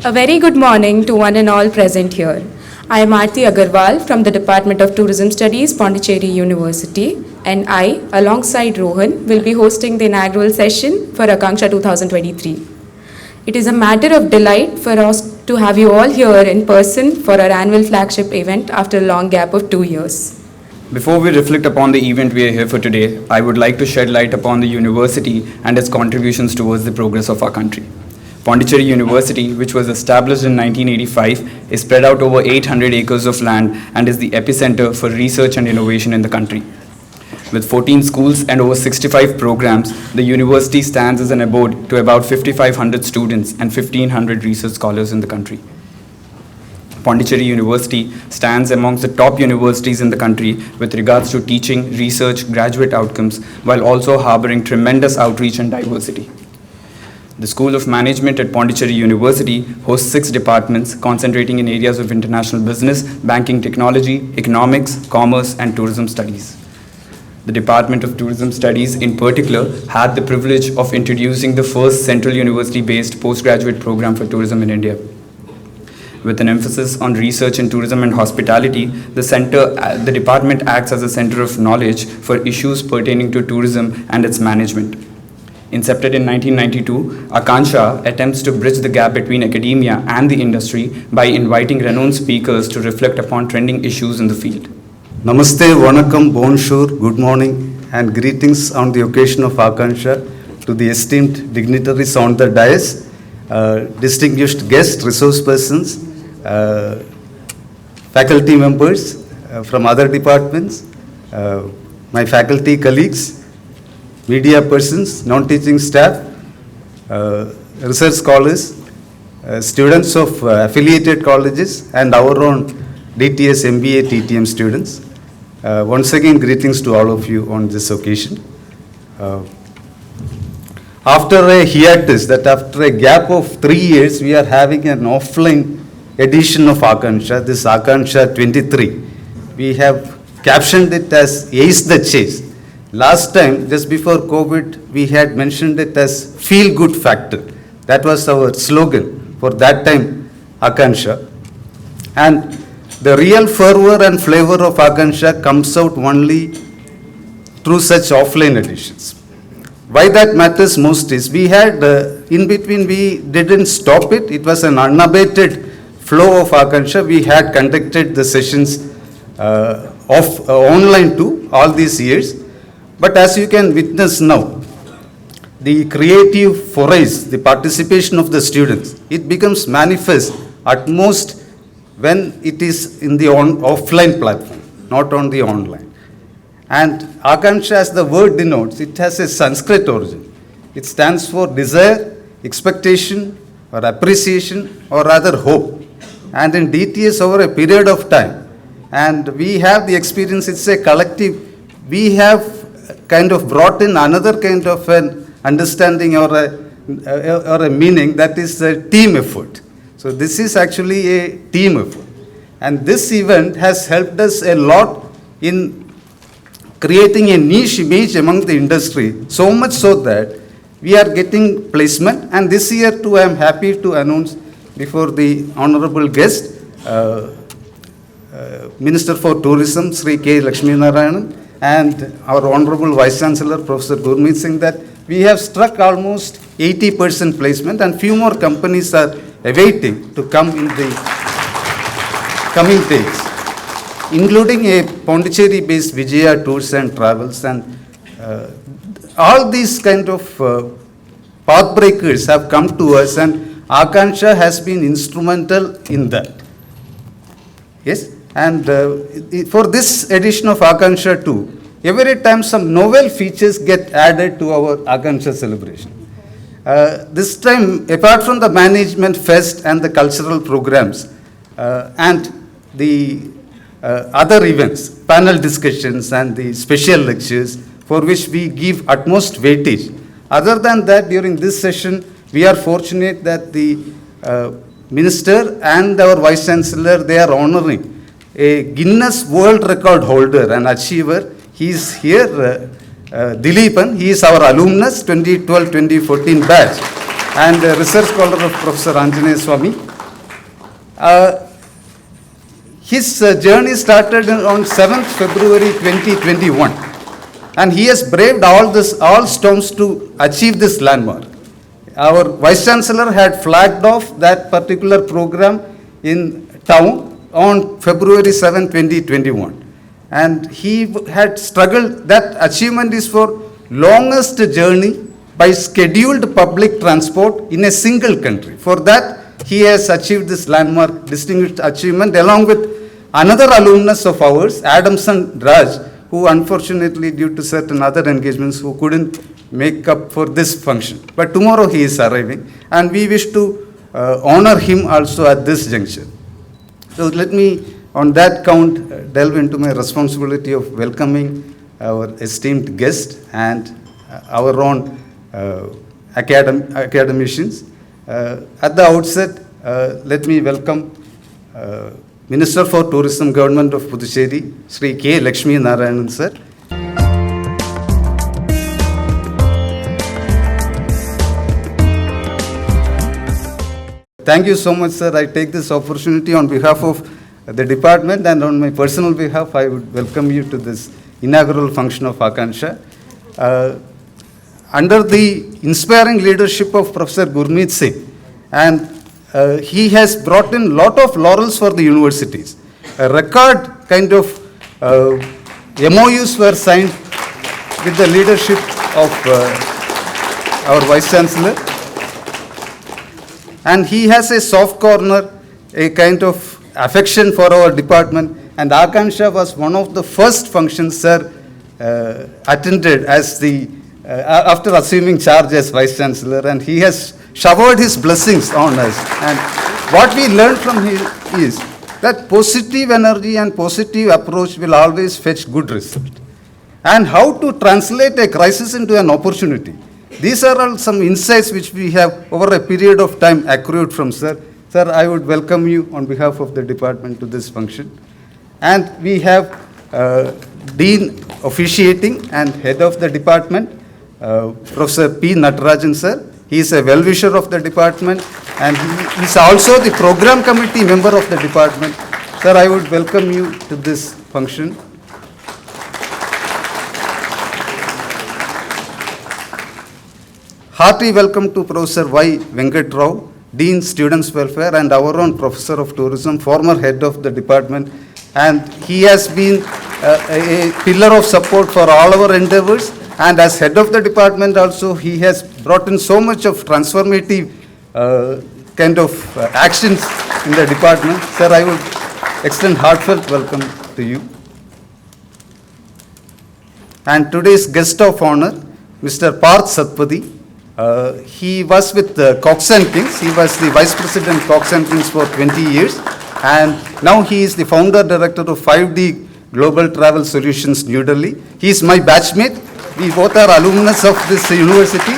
A very good morning to one and all present here. I am Aarti Agarwal from the Department of Tourism Studies, Pondicherry University, and I, alongside Rohan, will be hosting the inaugural session for Akanksha 2023. It is a matter of delight for us to have you all here in person for our annual flagship event after a long gap of 2 years. Before we reflect upon the event we are here for today, I would like to shed light upon the university and its contributions towards the progress of our country. Pondicherry University, which was established in 1985, is spread out over 800 acres of land and is the epicenter for research and innovation in the country. With 14 schools and over 65 programs, the university stands as an abode to about 5,500 students and 1,500 research scholars in the country. Pondicherry University stands amongst the top universities in the country with regards to teaching, research, graduate outcomes, while also harboring tremendous outreach and diversity. The School of Management at Pondicherry University hosts 6 departments concentrating in areas of international business, banking technology, economics, commerce, and tourism studies. The Department of Tourism Studies in particular had the privilege of introducing the first central university-based postgraduate program for tourism in India. With an emphasis on research in tourism and hospitality, the department acts as a center of knowledge for issues pertaining to tourism and its management. Incepted in 1992, Akanksha attempts to bridge the gap between academia and the industry by inviting renowned speakers to reflect upon trending issues in the field. Namaste, Vanakkam, Bonjour, good morning, and greetings on the occasion of Akanksha to the esteemed dignitaries on the dais, distinguished guests, resource persons, faculty members from other departments, my faculty colleagues, media persons, non-teaching staff, research scholars, students of affiliated colleges, and our own DTS, MBA, TTM students. Once again, greetings to all of you on this occasion. After a hiatus, after a gap of 3 years, we are having an offline edition of Akanksha, this Akanksha 23. We have captioned it as Ace the Chase. Last time, just before COVID, we had mentioned it as Feel Good Factor. That was our slogan for that time, Akanksha. And the real fervor and flavor of Akanksha comes out only through such offline editions. Why that matters most is we had, in between, we didn't stop it. It was an unabated flow of Akanksha. We had conducted the sessions online too, all these years. But as you can witness now, the creative forays, the participation of the students, it becomes manifest at most when it is in the offline platform, not on the online. And Akanksha, as the word denotes, it has a Sanskrit origin. It stands for desire, expectation, or appreciation, or rather hope. And in DTS over a period of time, and we have the experience, it's a collective, we have kind of brought in another kind of an understanding or a meaning, that is a team effort. So this is actually a team effort. And this event has helped us a lot in creating a niche image among the industry, so much so that we are getting placement. And this year too, I am happy to announce before the honorable guest, Minister for Tourism, Sri K. Lakshmi Narayanan, and our Honorable Vice Chancellor, Professor Gurmeet Singh, that we have struck almost 80% placement, and few more companies are awaiting to come in the coming days, including a Pondicherry-based Vijaya Tours and Travels, and all these kind of pathbreakers have come to us, and Akanksha has been instrumental in that. Yes? And for this edition of Akanksha 2, every time some novel features get added to our Akanksha celebration. This time, apart from the management fest and the cultural programs and the other events, panel discussions and the special lectures for which we give utmost weightage. Other than that, during this session, we are fortunate that the Minister and our Vice Chancellor, they are honoring a Guinness World Record holder and achiever. He is here, Dileepan. He is our alumnus, 2012-2014 batch. and research scholar of Professor Anjaneya Swami. His journey started on 7th February 2021, and he has braved all storms to achieve this landmark. Our Vice Chancellor had flagged off that particular program in town on February 7, 2021. And he had struggled, that achievement is for longest journey by scheduled public transport in a single country. For that, he has achieved this landmark distinguished achievement along with another alumnus of ours, Adamson Raj, who unfortunately due to certain other engagements who couldn't make up for this function. But tomorrow he is arriving, and we wish to honor him also at this juncture. So let me, on that count, delve into my responsibility of welcoming our esteemed guest and our own academicians. At the outset, let me welcome Minister for Tourism, Government of Pondicherry, Sri K. Lakshmi Narayanan, sir. Thank you so much, sir. I take this opportunity on behalf of the department and on my personal behalf, I would welcome you to this inaugural function of Akanksha. Under the inspiring leadership of Professor Gurmeet Singh, and he has brought in a lot of laurels for the universities. A record kind of MOUs were signed with the leadership of our Vice Chancellor. And he has a soft corner, a kind of affection for our department. And Akanksha was one of the first functions, sir, attended as the, after assuming charge as Vice Chancellor. And he has showered his blessings on us. And what we learned from him is that positive energy and positive approach will always fetch good result. And how to translate a crisis into an opportunity. These are all some insights which we have over a period of time accrued from sir. Sir, I would welcome you on behalf of the department to this function. And we have Dean officiating and head of the department, Professor P. Natarajan, sir. He is a well-wisher of the department, and he is also the program committee member of the department. Sir, I would welcome you to this function. Hearty welcome to Professor Y. Venkat Rao, Dean Students Welfare, and our own Professor of Tourism, former head of the department. And he has been a pillar of support for all our endeavors. And as head of the department also, he has brought in so much of transformative kind of actions in the department. Sir, I would extend heartfelt welcome to you. And today's guest of honor, Mr. Parth Satpathy. He was with Cox and Kings. He was the Vice President Cox and Kings for 20 years. And now he is the founder director of 5D Global Travel Solutions, New Delhi. He is my batchmate. We both are alumnus of this university.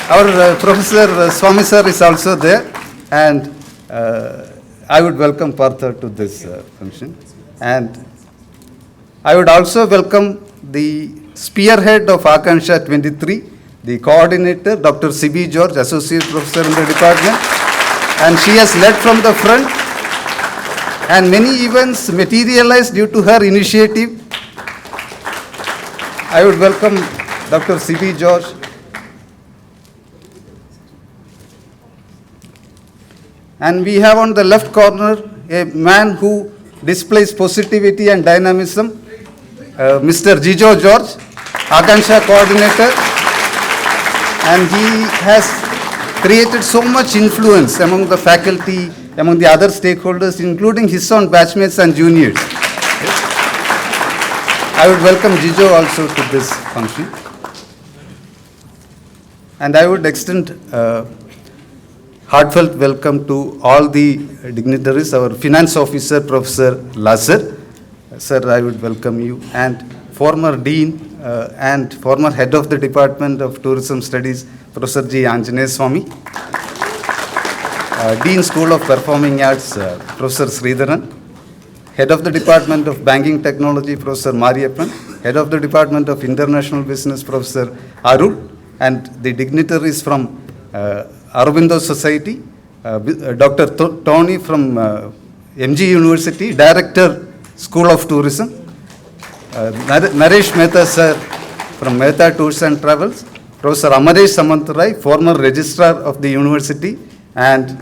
Our Professor Swami sir is also there. And I would welcome Partha to this function. And I would also welcome the spearhead of Akanksha 23, the coordinator, Dr. C.B. George, Associate Professor in the department. And she has led from the front. And many events materialized due to her initiative. I would welcome Dr. C.B. George. And we have on the left corner a man who displays positivity and dynamism, Mr. Jijo George, Akanksha coordinator. And he has created so much influence among the faculty, among the other stakeholders, including his own batchmates and juniors. I would welcome Jijo also to this function. And I would extend heartfelt welcome to all the dignitaries, our finance officer, Professor Lazar. Sir, I would welcome you. And former dean and former head of the Department of Tourism Studies, Professor G. Anjaneya Swami. Dean School of Performing Arts, Professor Sridharan. Head of the Department of Banking Technology, Professor Mariyappan. Head of the Department of International Business, Professor Arul. And the dignitaries from Aurobindo Society, Dr. Tony from MG University, Director, School of Tourism, Naresh Mehta sir from Mehta Tours and Travels, Professor Amaresh Samantharai, former Registrar of the University and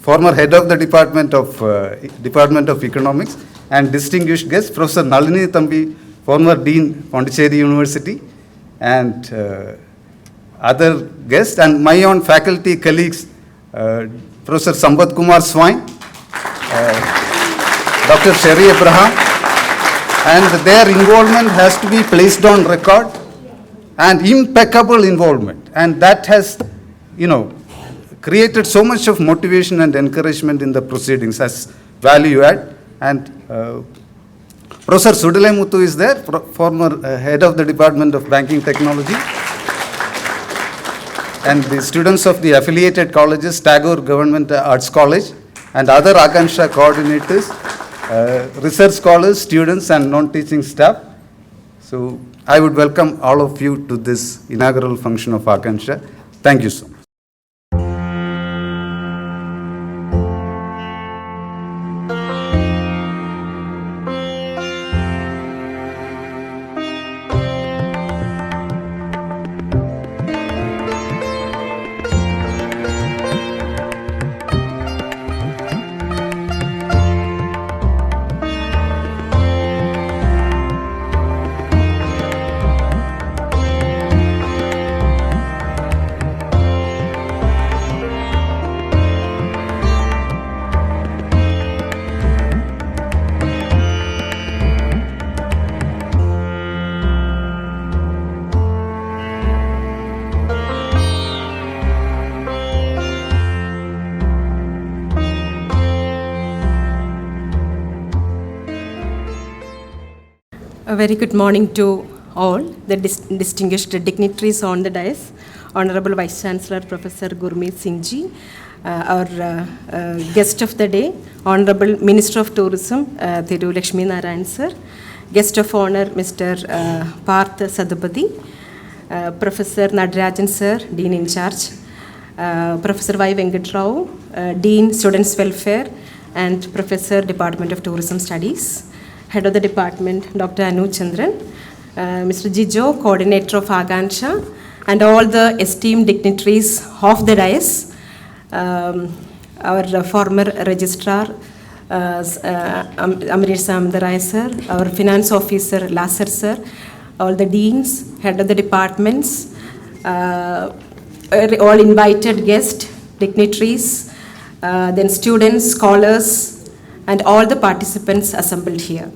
former Head of the Department of Economics, and distinguished guest, Professor Nalini Thambi, former Dean, Pondicherry University, and other guests, and my own faculty colleagues, Professor Sambat Kumar Swain, Dr. Sherry Abraham, and their involvement has to be placed on record, and impeccable involvement, and that has, created so much of motivation and encouragement in the proceedings as value add. And Professor Sudalai Muthu is there, former head of the Department of Banking Technology, and the students of the affiliated colleges, Tagore Government Arts College, and other Akanksha coordinators, research scholars, students, and non-teaching staff. So I would welcome all of you to this inaugural function of Akanksha. Thank you so much. A very good morning to all the distinguished dignitaries on the dais, Honorable Vice Chancellor Professor Gurmeet Singh Ji, our guest of the day, Honorable Minister of Tourism, Thiru Lakshmi Narayan Sir, Guest of Honor Mr. Parth Sadupati, Professor Nadarajan Sir, Dean in Charge, Professor Y. Venkat Rao, Dean Students Welfare, and Professor Department of Tourism Studies, Head of the Department Dr. Anu Chandran, Mr. Jijo, Coordinator of Akanksha, and all the esteemed dignitaries of the dais, our former Registrar Amaresh Samantharai Sir, our Finance Officer Lasser Sir, all the Deans, Head of the Departments, all invited guests, dignitaries, then students, scholars, and all the participants assembled here.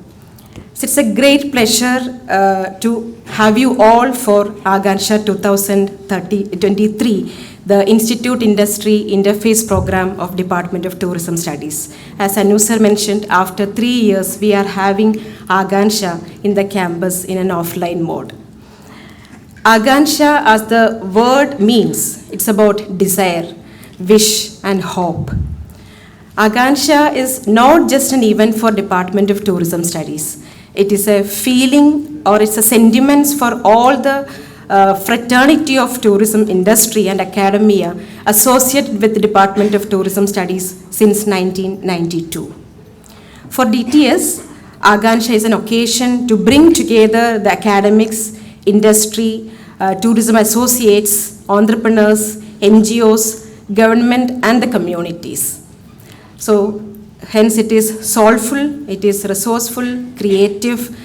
So it's a great pleasure to have you all for Akanksha 2023, the Institute Industry Interface Program of Department of Tourism Studies. As Anu Sir mentioned, after 3 years, we are having Akanksha in the campus in an offline mode. Akanksha, as the word means, it's about desire, wish, and hope. Akanksha is not just an event for Department of Tourism Studies. It is a feeling, or it's a sentiments for all the fraternity of tourism industry and academia associated with the Department of Tourism Studies since 1992. For DTS, Akanksha is an occasion to bring together the academics, industry, tourism associates, entrepreneurs, NGOs, government, and the communities. So, hence it is soulful, it is resourceful, creative,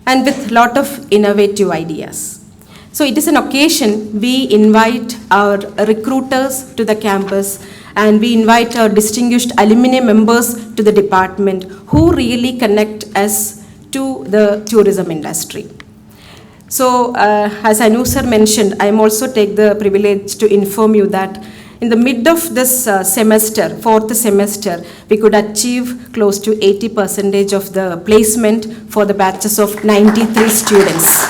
and with lot of innovative ideas. So it is an occasion we invite our recruiters to the campus, and we invite our distinguished alumni members to the department who really connect us to the tourism industry. So as Anu Sir mentioned, I am also take the privilege to inform you that in the mid of this semester, fourth semester, we could achieve close to 80% of the placement for the batches of 93 students.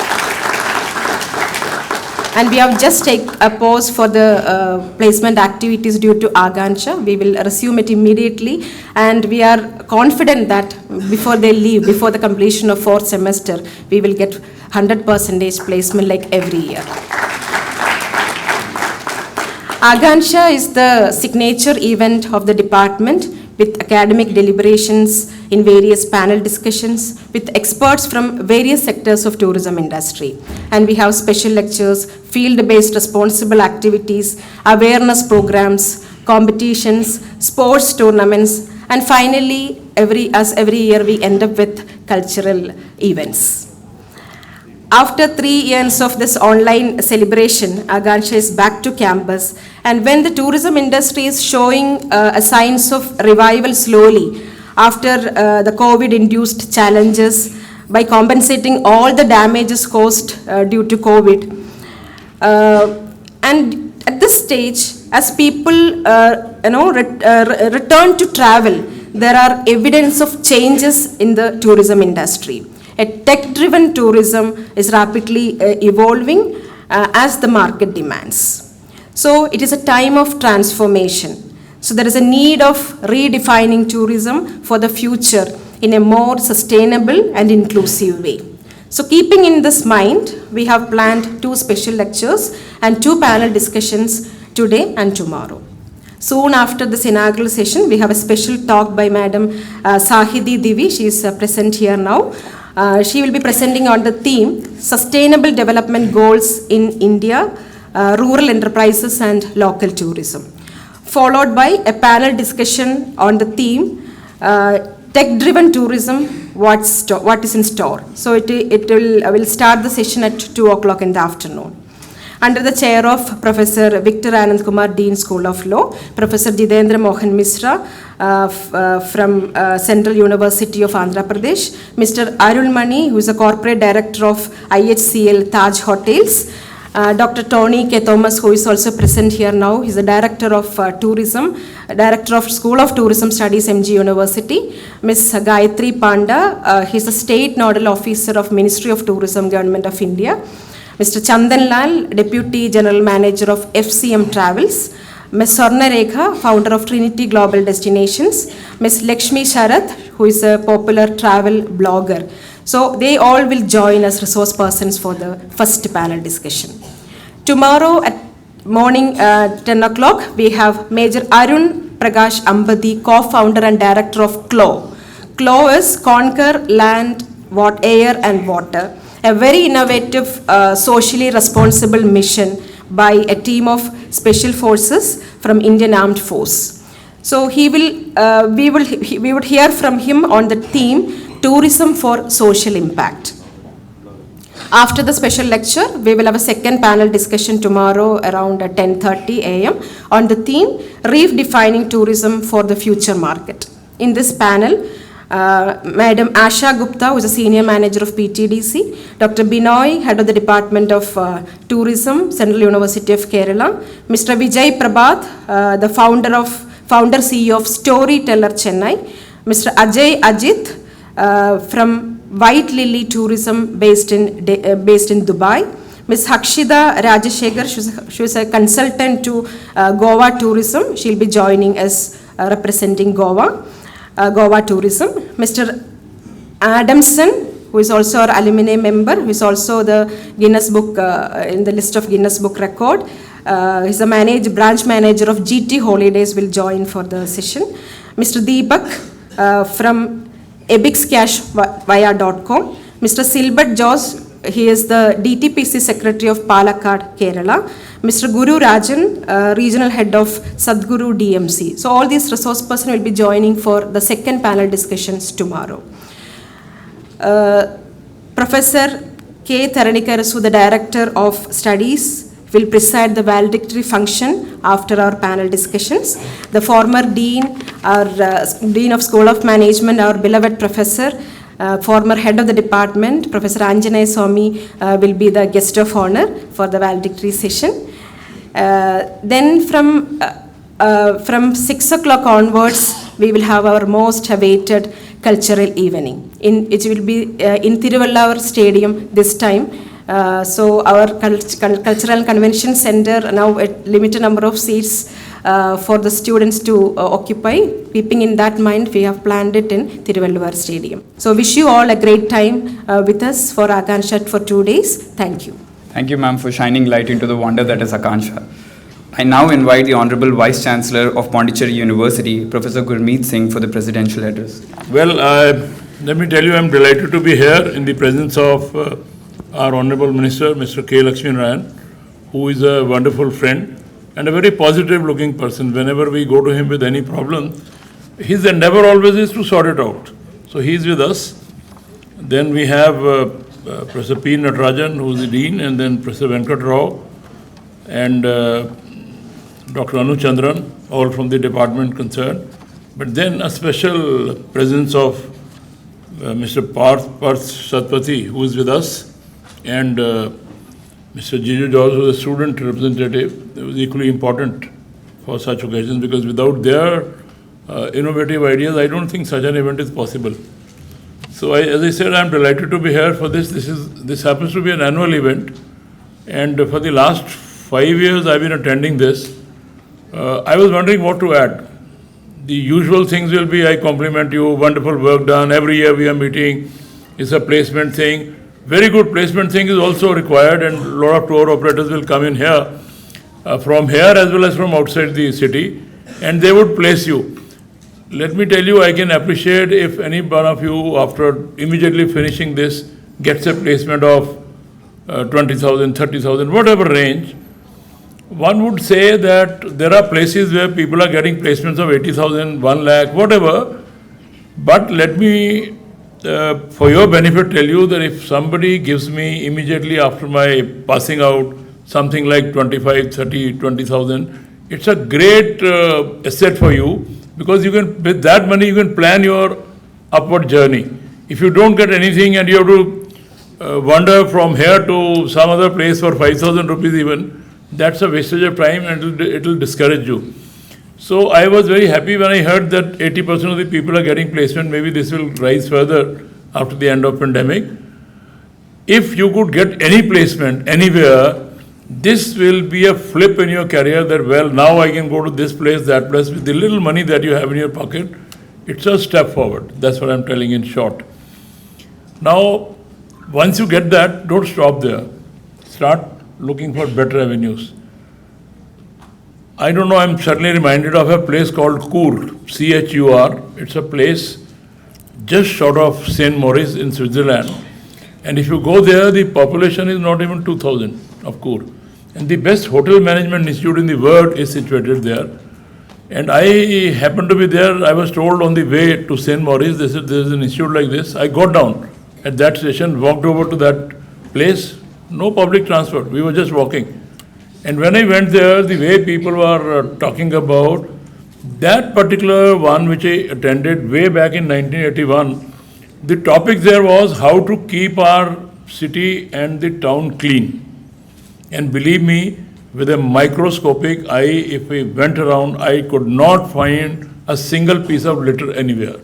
And we have just take a pause for the placement activities due to Akanksha. We will resume it immediately, and we are confident that before they leave, before the completion of fourth semester, we will get 100% placement like every year. Akanksha is the signature event of the department with academic deliberations in various panel discussions with experts from various sectors of tourism industry. And we have special lectures, field-based responsible activities, awareness programs, competitions, sports tournaments, and finally, every year we end up with cultural events. After 3 years of this online celebration, Akanksha is back to campus. And when the tourism industry is showing signs of revival slowly after the COVID-induced challenges by compensating all the damages caused due to COVID. And at this stage, as people return to travel, there are evidence of changes in the tourism industry. A tech-driven tourism is rapidly evolving as the market demands. So it is a time of transformation. So there is a need of redefining tourism for the future in a more sustainable and inclusive way. So keeping in this mind, we have planned 2 special lectures and 2 panel discussions today and tomorrow. Soon after this inaugural session, we have a special talk by Madam Sahidi Divi. She is present here now. She will be presenting on the theme Sustainable Development Goals in India, Rural Enterprises and Local Tourism, followed by a panel discussion on the theme Tech-Driven Tourism, what is in store. So I will start the session at 2 o'clock in the afternoon. Under the chair of Professor Victor Anand Kumar, Dean School of Law, Professor Jitendra Mohan Misra from Central University of Andhra Pradesh, Mr. Arul Mani, who is a corporate director of IHCL Taj Hotels, Dr. Tony K. Thomas, who is also present here now. He is the director of tourism, director of School of Tourism Studies, MG University. Ms. Gayatri Panda, he is the state nodal officer of Ministry of Tourism, Government of India. Mr. Chandan Lal, Deputy General Manager of FCM Travels. Ms. Swarna Rekha, founder of Trinity Global Destinations. Ms. Lakshmi Sharath, who is a popular travel blogger. So they all will join as resource persons for the first panel discussion. Tomorrow at morning 10 o'clock, we have Major Arun Prakash Ambati, co-founder and director of CLO. CLO is Conquer Land, Air and Water, a very innovative, socially responsible mission by a team of special forces from Indian Armed Force. So we would hear from him on the theme Tourism for Social Impact. After the special lecture, we will have a second panel discussion tomorrow around 10:30 a.m. on the theme Redefining Tourism for the Future Market. In this panel, Madam Asha Gupta, who is a senior manager of PTDC, Dr. Binoy, head of the Department of Tourism, Central University of Kerala, Mr. Vijay Prabhat, the founder CEO of Storyteller Chennai, Mr. Ajay Ajit from White Lily Tourism based in Dubai, Ms. Hakshida Rajashekhar, she is a consultant to Goa Tourism. She will be joining us representing Goa Tourism. Mr. Adamson, who is also our alumni member, who is also the Guinness Book, in the list of Guinness Book Record. He is a branch manager of GT Holidays, will join for the session. Mr. Deepak from ebixcashvia.com. Mr. Silbert Josh, he is the DTPC Secretary of Palakkad, Kerala. Mr. Guru Rajan, Regional Head of Sadhguru DMC. So all these resource persons will be joining for the second panel discussions tomorrow. Professor K. Tharanikarasu, the Director of Studies, will preside the valedictory function after our panel discussions. The former Dean, our Dean of School of Management, our beloved Professor, former head of the department, Professor Anjanay Swami, will be the guest of honor for the valedictory session. Then from 6 o'clock onwards, we will have our most awaited cultural evening. It will be in Thiruvallavur Stadium this time. So our Cultural Convention Center, now a limited number of seats for the students to occupy. Keeping in that mind, we have planned it in Thiruvallavur Stadium. So wish you all a great time with us for Akanksha for 2 days. Thank you. Thank you, ma'am, for shining light into the wonder that is Akanksha. I now invite the Honorable Vice Chancellor of Pondicherry University, Professor Gurmeet Singh, for the presidential address. Well, let me tell you, I'm delighted to be here in the presence of our Honorable Minister, Mr. K. Lakshmi Narayan, who is a wonderful friend and a very positive-looking person. Whenever we go to him with any problem, his endeavor always is to sort it out. So he is with us. Then we have Professor P. Natarajan, who is the Dean, and then Professor Venkat Rao, and Dr. Anu Chandran, all from the department concerned. But then a special presence of Mr. Parth Satpathy, who is with us, and Mr. Jiju George, who is a student representative. It was equally important for such occasions, because without their innovative ideas, I don't think such an event is possible. So, as I said, I'm delighted to be here for this. This happens to be an annual event, and for the last 5 years I've been attending this. I was wondering what to add. The usual things will be, I compliment you, wonderful work done, every year we are meeting, it's a placement thing. Very good placement thing is also required, and a lot of tour operators will come in here, from here as well as from outside the city, and they would place you. Let me tell you, I can appreciate if any one of you, after immediately finishing this, gets a placement of 20,000, 30,000, whatever range. One would say that there are places where people are getting placements of 80,000, 1 lakh, whatever. But let me, for your benefit, tell you that if somebody gives me immediately after my passing out something like 25, 30, 20,000, it's a great asset for you, because you can, with that money, you can plan your upward journey. If you don't get anything and you have to wander from here to some other place for 5,000 rupees even, that's a wastage of time, and it will discourage you. So I was very happy when I heard that 80% of the people are getting placement. Maybe this will rise further after the end of pandemic. If you could get any placement anywhere, this will be a flip in your career, that, well, now I can go to this place, that place, with the little money that you have in your pocket. It's a step forward. That's what I'm telling in short. Now, once you get that, don't stop there. Start looking for better avenues. I don't know, I'm certainly reminded of a place called Chur, C-H-U-R. It's a place just short of St. Moritz in Switzerland. And if you go there, the population is not even 2,000 of Chur. And the best hotel management institute in the world is situated there. And I happened to be there. I was told on the way to St. Moritz, they said there's an institute like this. I got down at that station, walked over to that place. No public transport, we were just walking. And when I went there, the way people were talking about that particular one which I attended way back in 1981, the topic there was how to keep our city and the town clean. And believe me, with a microscopic eye, if we went around, I could not find a single piece of litter anywhere.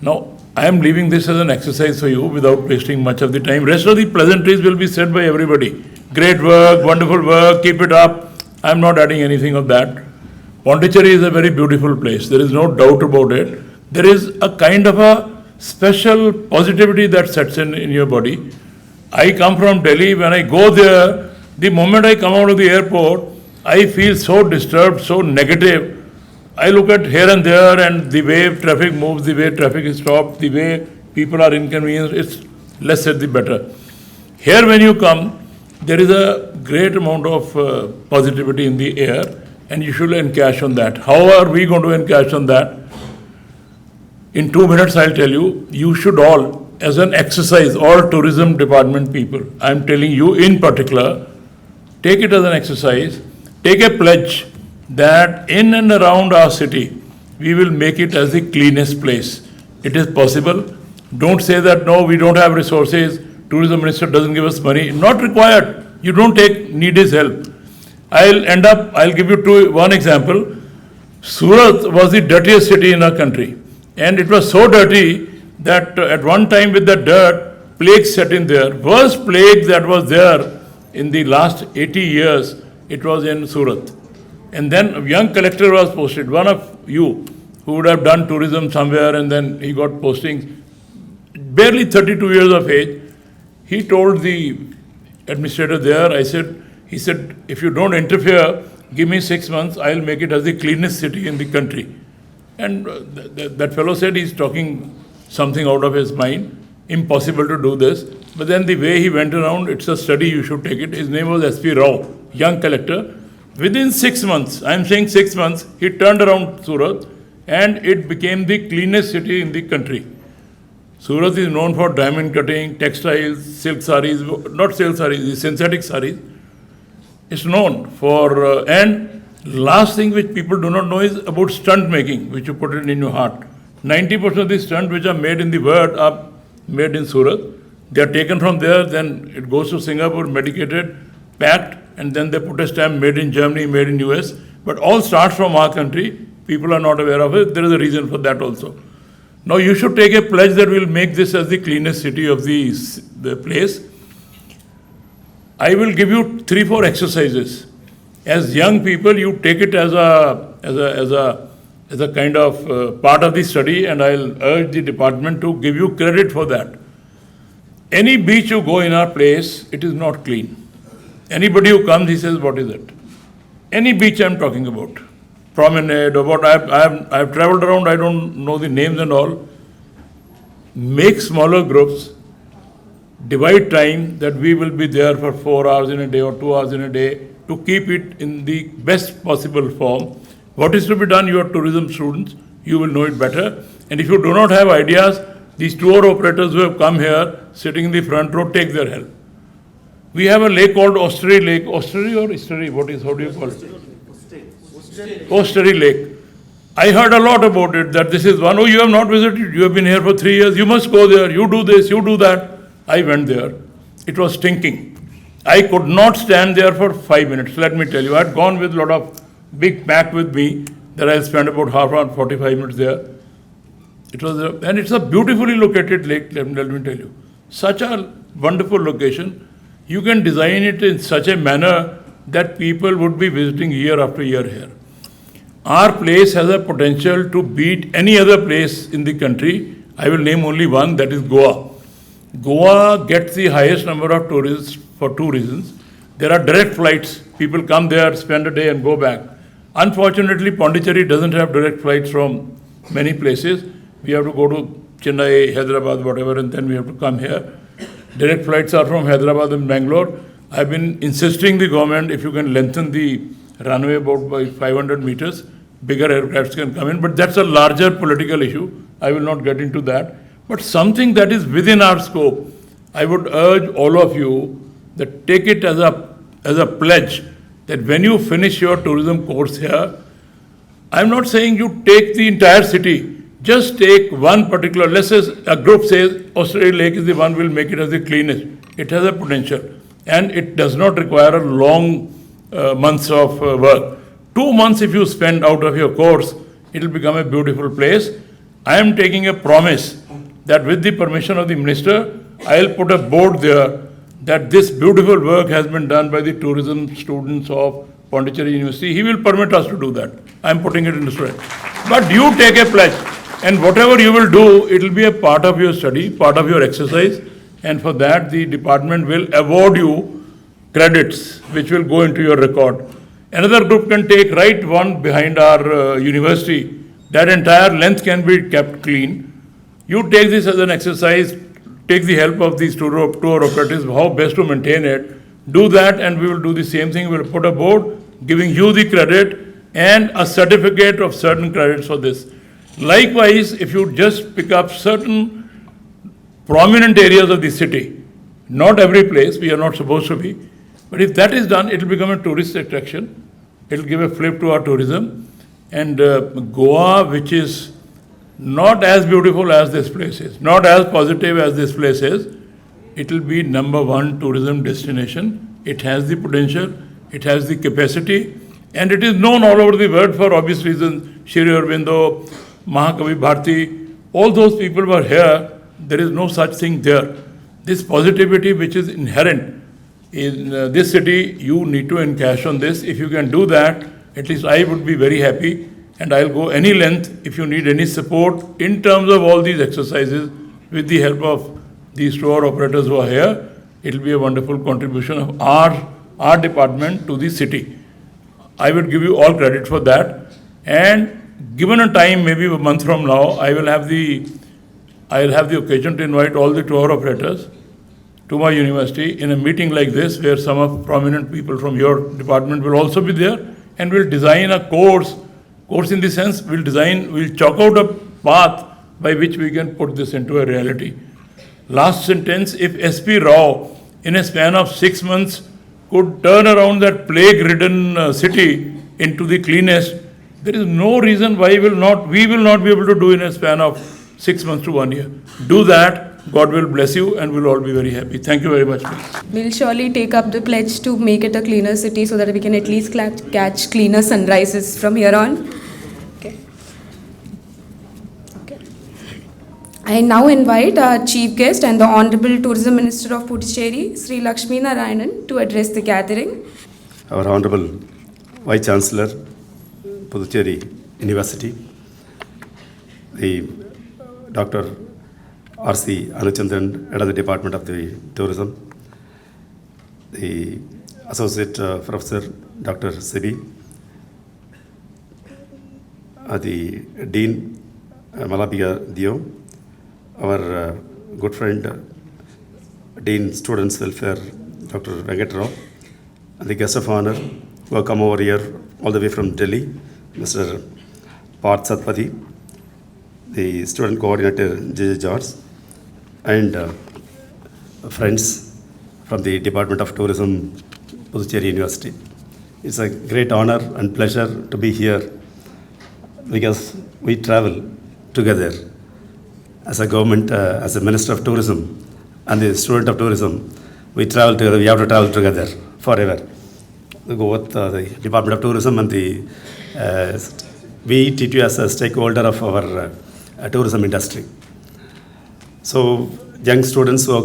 Now, I am leaving this as an exercise for you without wasting much of the time. Rest of the pleasantries will be said by everybody. Great work, wonderful work, keep it up. I am not adding anything of that. Pondicherry is a very beautiful place. There is no doubt about it. There is a kind of a special positivity that sets in your body. I come from Delhi. When I go there, the moment I come out of the airport, I feel so disturbed, so negative. I look at here and there, and the way traffic moves, the way traffic is stopped, the way people are inconvenienced, it's less said the better. Here when you come, there is a great amount of positivity in the air, and you should encash on that. How are we going to encash on that? In 2 minutes I'll tell you, you should all, as an exercise, all tourism department people, I'm telling you in particular, take it as an exercise, take a pledge that in and around our city, we will make it as the cleanest place. It is possible. Don't say that, no, we don't have resources, tourism minister doesn't give us money. Not required. You don't need his help. I'll give you one example. Surat was the dirtiest city in our country. And it was so dirty that at one time with the dirt, plague set in there. Worst plague that was there in the last 80 years, it was in Surat. And then a young collector was posted, one of you who would have done tourism somewhere, and then he got postings, barely 32 years of age. He told the administrator there, I said, He said, if you don't interfere, give me 6 months, I'll make it as the cleanest city in the country. And that fellow said he's talking something out of his mind. Impossible to do this. But then the way he went around, it's a study, you should take it. His name was S.P. Rao, young collector. Within 6 months, I'm saying 6 months, he turned around Surat and it became the cleanest city in the country. Surat is known for diamond cutting, textiles, silk saris, not silk saris, synthetic saris. It's known for, and last thing which people do not know is about stunt making, which you put it in your heart. 90% of the stunts which are made in the world are made in Surat. They are taken from there, then it goes to Singapore, medicated, packed, and then they put a stamp made in Germany, made in US. But all starts from our country. People are not aware of it. There is a reason for that also. Now you should take a pledge that we'll make this as the cleanest city of the place. I will give you 3-4 exercises. As young people, you take it as a kind of part of the study, and I'll urge the department to give you credit for that. Any beach you go in our place, it is not clean. Anybody who comes, he says, what is it? Any beach I'm talking about, promenade or what, I've traveled around, I don't know the names and all. Make smaller groups, divide time that we will be there for 4 hours in a day or 2 hours in a day to keep it in the best possible form. What is to be done? You are tourism students, you will know it better. And if you do not have ideas, these tour operators who have come here, sitting in the front row, take their help. We have a lake called Ostery Lake. Ostery or Estuary? How do you call it? Ostery Lake. I heard a lot about it, that this is one. Oh, you have not visited, you have been here for 3 years, you must go there, you do this, you do that. I went there. It was stinking. I could not stand there for 5 minutes, let me tell you. I had gone with a lot of big pack with me that I spent about half hour, 45 minutes there. It was, and it's a beautifully located lake, let me tell you. Such a wonderful location. You can design it in such a manner that people would be visiting year after year here. Our place has a potential to beat any other place in the country. I will name only one, that is Goa. Goa gets the highest number of tourists for 2 reasons. There are direct flights. People come there, spend a day and go back. Unfortunately, Pondicherry doesn't have direct flights from many places. We have to go to Chennai, Hyderabad, whatever, and then we have to come here. Direct flights are from Hyderabad and Bangalore. I've been insisting the government, if you can lengthen the runway about by 500 meters, bigger aircrafts can come in. But that's a larger political issue. I will not get into that. But something that is within our scope, I would urge all of you that take it as a pledge that when you finish your tourism course here, I'm not saying you take the entire city. Just take one particular, let's say a group says Australia Lake is the one will make it as the cleanest. It has a potential and it does not require a long months of work. 2 months if you spend out of your course, it will become a beautiful place. I am taking a promise that with the permission of the minister, I'll put a board there that this beautiful work has been done by the tourism students of Pondicherry University. He will permit us to do that. I'm putting it in the spread. But you take a pledge. And whatever you will do, it will be a part of your study, part of your exercise, and for that the department will award you credits which will go into your record. Another group can take right one behind our university. That entire length can be kept clean. You take this as an exercise, take the help of these tour operatives, how best to maintain it. Do that and we will do the same thing. We will put a board giving you the credit and a certificate of certain credits for this. Likewise, if you just pick up certain prominent areas of the city, not every place, we are not supposed to be, but if that is done, it will become a tourist attraction. It will give a flip to our tourism. And Goa, which is not as beautiful as this place is, not as positive as this place is, it will be #1 tourism destination. It has the potential, it has the capacity, and it is known all over the world for obvious reasons. Shri Aurobindo, Mahakavi Bharati, all those people were here. There is no such thing there. This positivity which is inherent in this city, you need to encash on this. If you can do that, at least I would be very happy, and I'll go any length if you need any support in terms of all these exercises with the help of these tour operators who are here. It will be a wonderful contribution of our our department to the city. I would give you all credit for that. And given a time, maybe a month from now, I'll have the occasion to invite all the tour operators to my university in a meeting like this, where some of prominent people from your department will also be there, and we'll design a course in the sense we'll chalk out a path by which we can put this into a reality. Last sentence, if SP Rao in a span of 6 months could turn around that plague-ridden city into the cleanest, there is no reason why we will not be able to do in a span of 6 months to 1 year. Do that, God will bless you, and we'll all be very happy. Thank you very much, please. We'll surely take up the pledge to make it a cleaner city so that we can at least catch cleaner sunrises from here on. Okay. I now invite our chief guest and the Honorable Tourism Minister of Pondicherry, Sri Lakshmi Narayanan, to address the gathering. Our Honorable Vice Chancellor, Pondicherry University, the Dr. R.C. Anuchandran, Head of the Department of the Tourism, the Associate Professor Dr. Sebi, the Dean Malabia Dio, our good friend Dean Students Welfare Dr. Venkat Rao, and the guest of honor who have come over here all the way from Delhi, Mr. Parth Satpathy, the student coordinator J.J. George, and friends from the Department of Tourism, Pondicherry University. It's a great honor and pleasure to be here because we travel together as a government, as a Minister of Tourism and the student of tourism. We travel together, we have to travel together forever. We go with the Department of Tourism and we treat you as a stakeholder of our tourism industry. So, young students who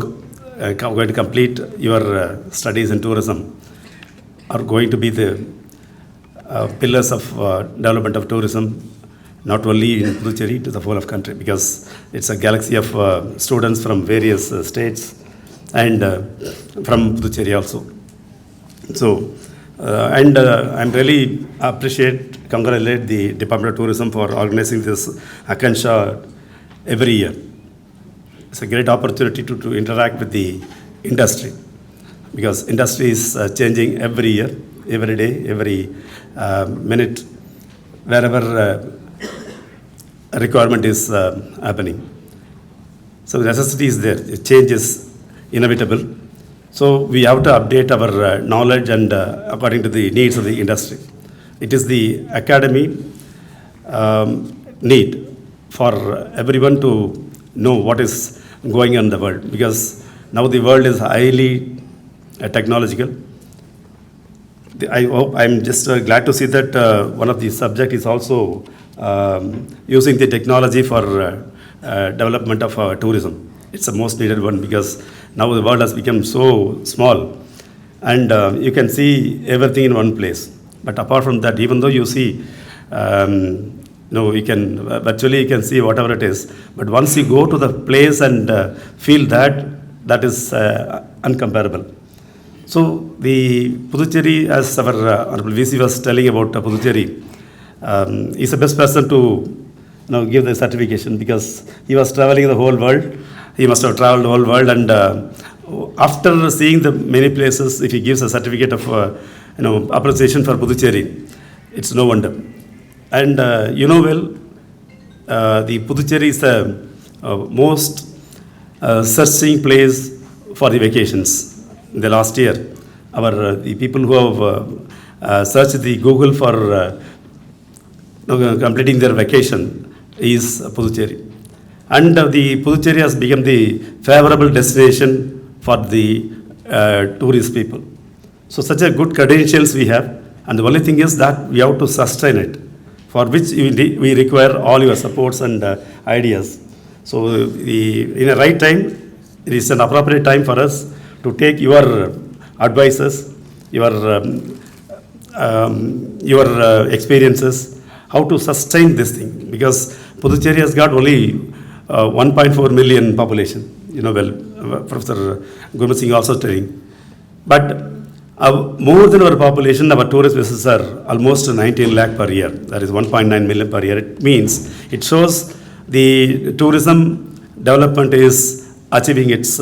are going to complete your studies in tourism are going to be the pillars of development of tourism, not only in Pondicherry, to the whole of country, because it's a galaxy of students from various states and from Pondicherry also. So, I'm really congratulate the Department of Tourism for organizing this Akanksha every year. It's a great opportunity to interact with the industry, because industry is changing every year, every day, every minute, wherever requirement is happening. So the necessity is there, the change is inevitable. So we have to update our knowledge and according to the needs of the industry. It is the academy need for everyone to know what is going on in the world, because now the world is highly technological. I'm just glad to see that one of the subject is also using the technology for development of tourism. It's the most needed one, because now the world has become so small and you can see everything in one place. But apart from that, even though you see, you can virtually you can see whatever it is. But once you go to the place and feel that is uncomparable. So the Pondicherry, as our Honorable VC was telling about Pondicherry, is the best person to give the certification, because he was traveling the whole world. He must have traveled the whole world, and after seeing the many places, if he gives a certificate of appreciation for Pondicherry, it's no wonder. And the Pondicherry is the most searching place for the vacations. In the last year, the people who have searched the Google for completing their vacation is Pondicherry. And the Pondicherry has become the favorable destination for the tourist people. So such a good credentials we have, and the only thing is that we have to sustain it, for which we require all your supports and ideas. So in a right time, it is an appropriate time for us to take your advices, your experiences, how to sustain this thing, because Pondicherry has got only 1.4 million population, Professor Gurmit Singh also telling. But More than our population, our tourist visits are almost 19 lakh per year. That is 1.9 million per year. It means, it shows the tourism development is achieving its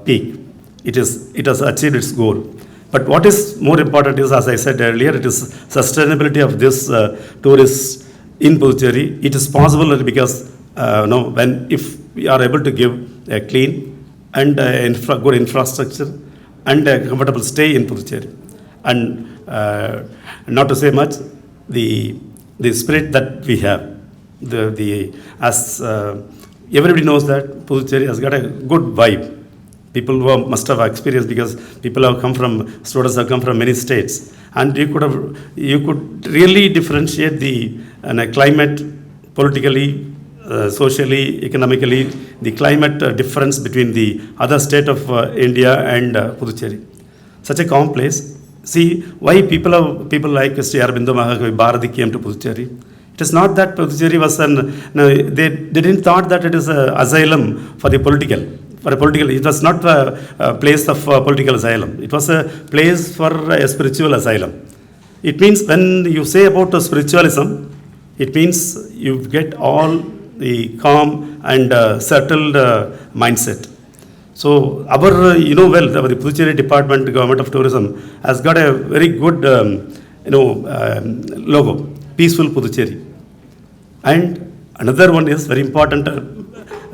peak. It has achieved its goal. But what is more important is, as I said earlier, it is sustainability of this tourists in Pondicherry. It is possible because if we are able to give a clean and good infrastructure and a comfortable stay in Pondicherry, and not to say much, the spirit that we have, as everybody knows that Pondicherry has got a good vibe. People who must have experienced, because people have come from, students have come from many states, and you could really differentiate the climate politically, socially, economically, the climate difference between the other state of India and Puducherry. Such a calm place. See why people like Sri Aurobindo Mahakavi Bharati came to Puducherry. It is not that Puducherry was they didn't thought that it is an asylum for the political. It was not a place of political asylum. It was a place for a spiritual asylum. It means when you say about spiritualism, it means you get all the calm and settled mindset. So our, the Puducherry Department, Government of Tourism, has got a very good, logo, Peaceful Puducherry. And another one is very important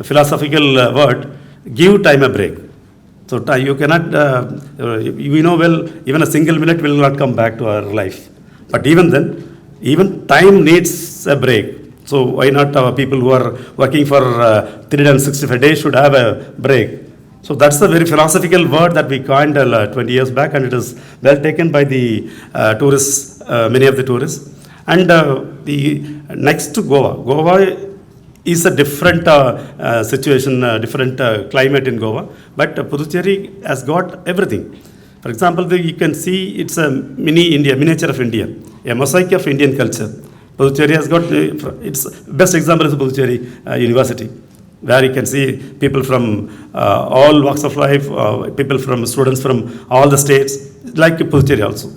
philosophical word, give time a break. So you cannot, even a single minute will not come back to our life. But even then, even time needs a break. So why not our people who are working for 365 days should have a break? So that's a very philosophical word that we coined 20 years back, and it is well taken by the tourists, many of the tourists. And the next to Goa is a different situation, different climate in Goa, but Puducherry has got everything. For example, you can see it's a mini India, miniature of India, a mosaic of Indian culture. Puducherry has got, its best example is Puducherry University, where you can see people from all walks of life, students from all the states, like Puducherry also.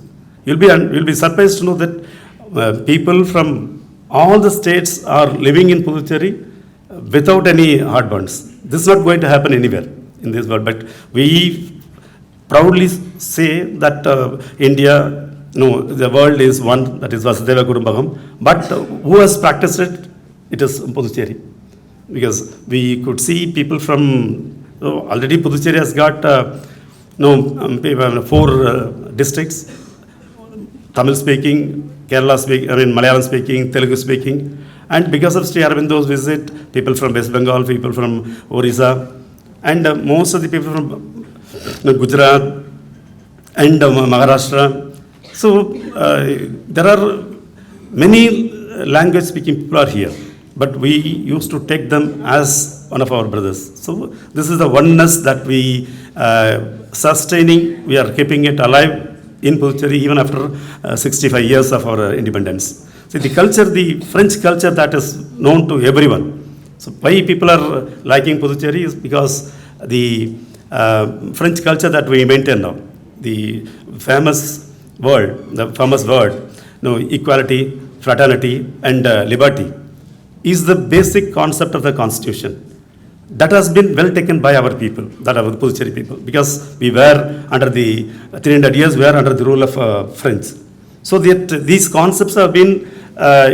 You'll be surprised to know that people from all the states are living in Puducherry without any heartburns. This is not going to happen anywhere in this world, but we proudly say that India, the world is one, that is Vasudeva Kudumbakam, but who has practiced it? It is Puducherry. Because we could see people from, already Puducherry has got 4 districts, Tamil speaking, Kerala speaking, Malayalam speaking, Telugu speaking, and because of Sri Aurobindo's visit, people from West Bengal, people from Orissa, and most of the people from Gujarat and Maharashtra. So there are many language speaking people are here, but we used to take them as one of our brothers. So this is the oneness that we sustaining, we are keeping it alive in Puducherry even after 65 years of our independence. See the culture, the French culture that is known to everyone. So why people are liking Puducherry is because the French culture that we maintain now, the famous word, equality, fraternity, and liberty is the basic concept of the Constitution. That has been well taken by our people, that are the Puducherry people, because we were under the 300 years, we were under the rule of French. So that these concepts have been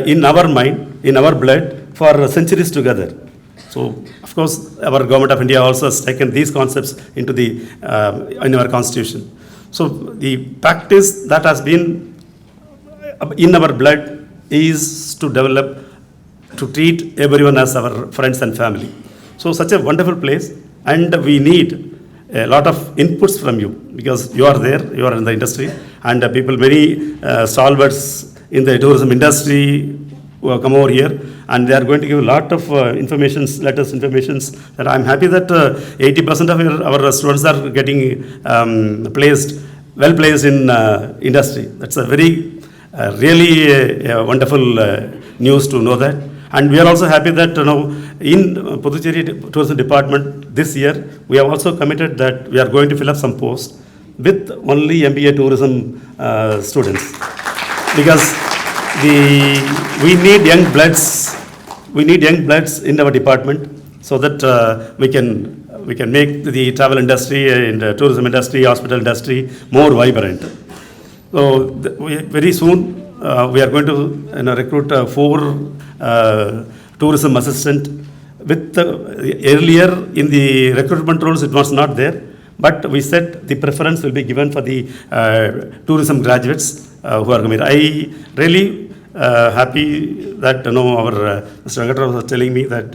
in our mind, in our blood for centuries together. So of course, our government of India also has taken these concepts into in our Constitution. So the practice that has been in our blood is to develop, to treat everyone as our friends and family. So such a wonderful place, and we need a lot of inputs from you, because you are there, you are in the industry, and people, many stalwarts in the tourism industry who have come over here, and they are going to give a lot of informations, that I'm happy that 80% of our students are getting well placed in industry. That's a very, really wonderful news to know that. And we are also happy that in Puducherry Tourism Department this year, we have also committed that we are going to fill up some posts with only MBA tourism students, because we need young bloods. We need young bloods in our department so that we can make the travel industry and tourism industry, hospital industry more vibrant. So very soon we are going to recruit 4 tourism assistant. With earlier in the recruitment roles it was not there, but we said the preference will be given for the tourism graduates who are coming. I really happy that our Mr. Venkatra was telling me that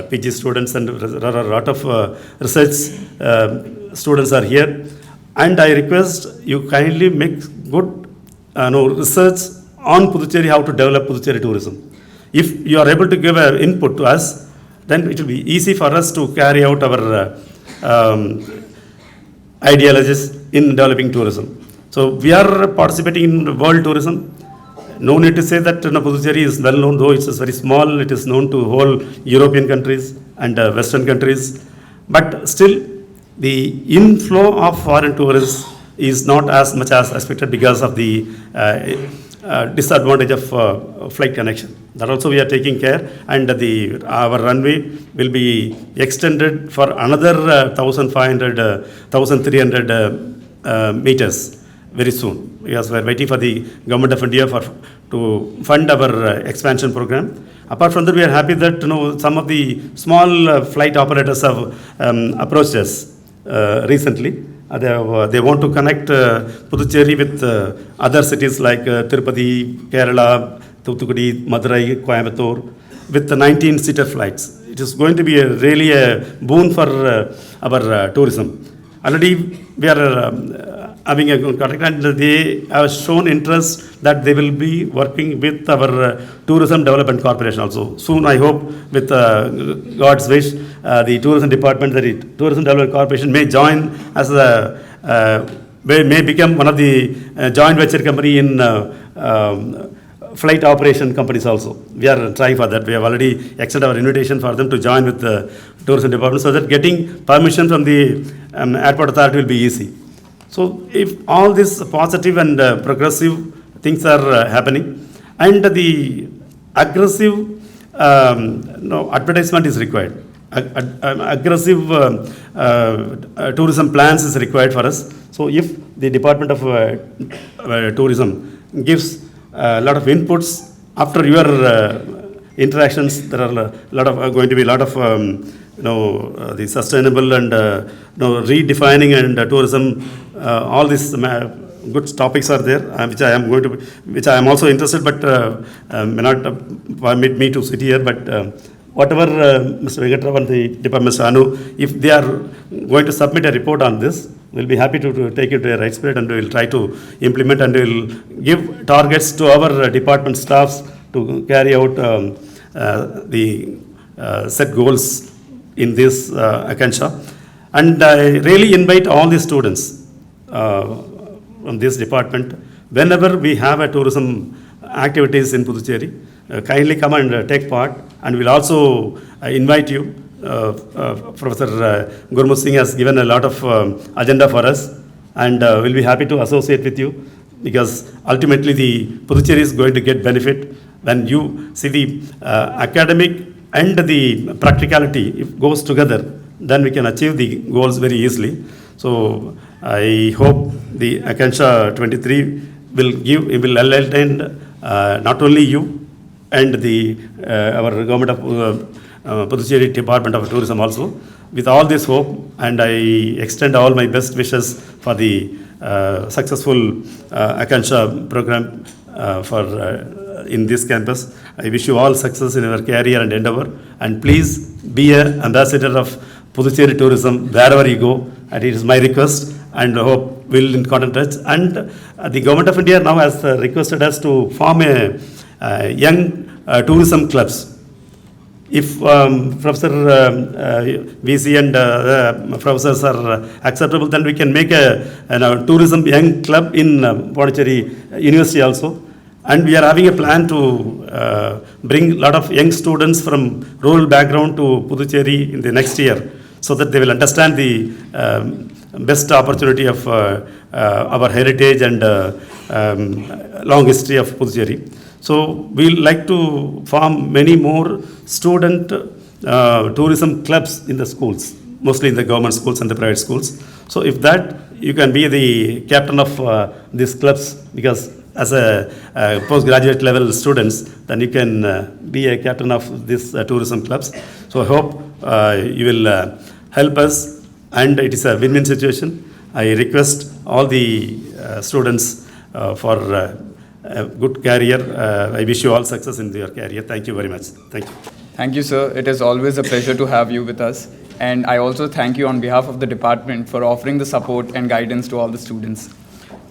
PG students and there are a lot of research students are here, and I request you kindly make good research on Puducherry, how to develop Puducherry tourism. If you are able to give an input to us, then it will be easy for us to carry out our ideologies in developing tourism. So we are participating in world tourism. No need to say that Puducherry is well known, though it's very small. It is known to whole European countries and Western countries. But still, the inflow of foreign tourists is not as much as expected because of the disadvantage of flight connection. That also we are taking care, and our runway will be extended for another 1,500, 1,300 meters very soon, because we are waiting for the Government of India to fund our expansion program. Apart from that, we are happy that some of the small flight operators have approached us recently. They want to connect Puducherry with other cities like Tirupati, Kerala, Thoothukudi, Madurai, Coimbatore, with the 19-seater flights. It is going to be really a boon for our tourism. Already we are having a good contact, and they have shown interest that they will be working with our Tourism Development Corporation also. Soon, I hope, with God's wish, the Tourism Department, the Tourism Development Corporation may join as may become one of the joint venture company in flight operation companies also. We are trying for that. We have already extended our invitation for them to join with the Tourism Department, so that getting permission from the airport authority will be easy. So if all these positive and progressive things are happening, and the aggressive advertisement is required, aggressive tourism plans is required for us. So if the Department of Tourism gives a lot of inputs after your interactions, there are going to be a lot of the sustainable and redefining and tourism. All these good topics are there, which I am also interested, but may not permit me to sit here. But whatever Mr. Venkatra and the Department, Mr. Anu, if they are going to submit a report on this, we'll be happy to take it to a right spirit, and we'll try to implement, and we'll give targets to our department staffs to carry out the set goals in this Akanksha. And I really invite all the students from this department, whenever we have a tourism activities in Puducherry, kindly come and take part. And we'll also invite you. Professor Gurmukh Singh has given a lot of agenda for us, and we'll be happy to associate with you, because ultimately the Puducherry is going to get benefit when you see the academic and the practicality. If it goes together, then we can achieve the goals very easily. So I hope the Akanksha 23 will enlighten not only you and our government of Puducherry Department of Tourism also, with all this hope, and I extend all my best wishes for the successful Akanksha program in this campus. I wish you all success in your career and endeavor, and please be an ambassador of Puducherry tourism wherever you go, and it is my request, and I hope we'll in contact touch. And the Government of India now has requested us to form a young tourism clubs. If Professor VC and professors are acceptable, then we can make a tourism young club in Pondicherry University also. And we are having a plan to bring a lot of young students from rural background to Puducherry in the next year, so that they will understand the best opportunity of our heritage and long history of Pondicherry. So we like to form many more student tourism clubs in the schools, mostly in the government schools and the private schools. So if that, you can be the captain of these clubs, because as a postgraduate level students, then you can be a captain of these tourism clubs. So I hope you will help us, and it is a win-win situation. I request all the students for a good career. I wish you all success in your career. Thank you very much. Thank you. Thank you, sir. It is always a pleasure to have you with us. And I also thank you on behalf of the department for offering the support and guidance to all the students.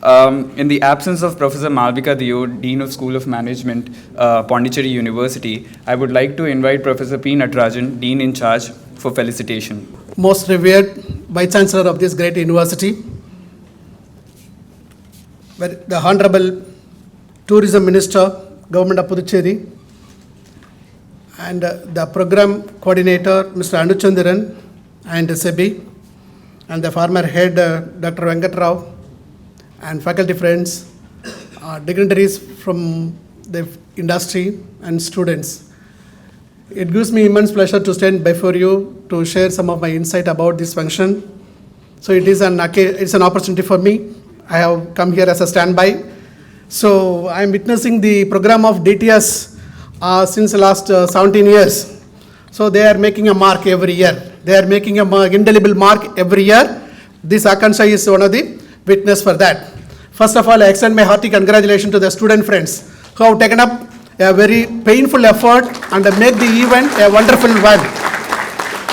In the absence of Professor Malvika Dio, Dean of School of Management, Pondicherry University, I would like to invite Professor P. Natarajan, Dean in charge, for felicitation. Most revered Vice Chancellor of this great university, the Honorable Tourism Minister, Government of Puducherry, and the Program Coordinator, Mr. Anuchandran, and SEBI, and the former head, Dr. Venkat Rao, and faculty friends, dignitaries from the industry, and students. It gives me immense pleasure to stand before you to share some of my insight about this function. So it's an opportunity for me. I have come here as a standby. So I am witnessing the program of DTS since the last 17 years. So they are making a mark every year. They are making a indelible mark every year. This Akanksha is one of the witness for that. First of all, I extend my hearty congratulations to the student friends who have taken up a very painful effort and make the event a wonderful one.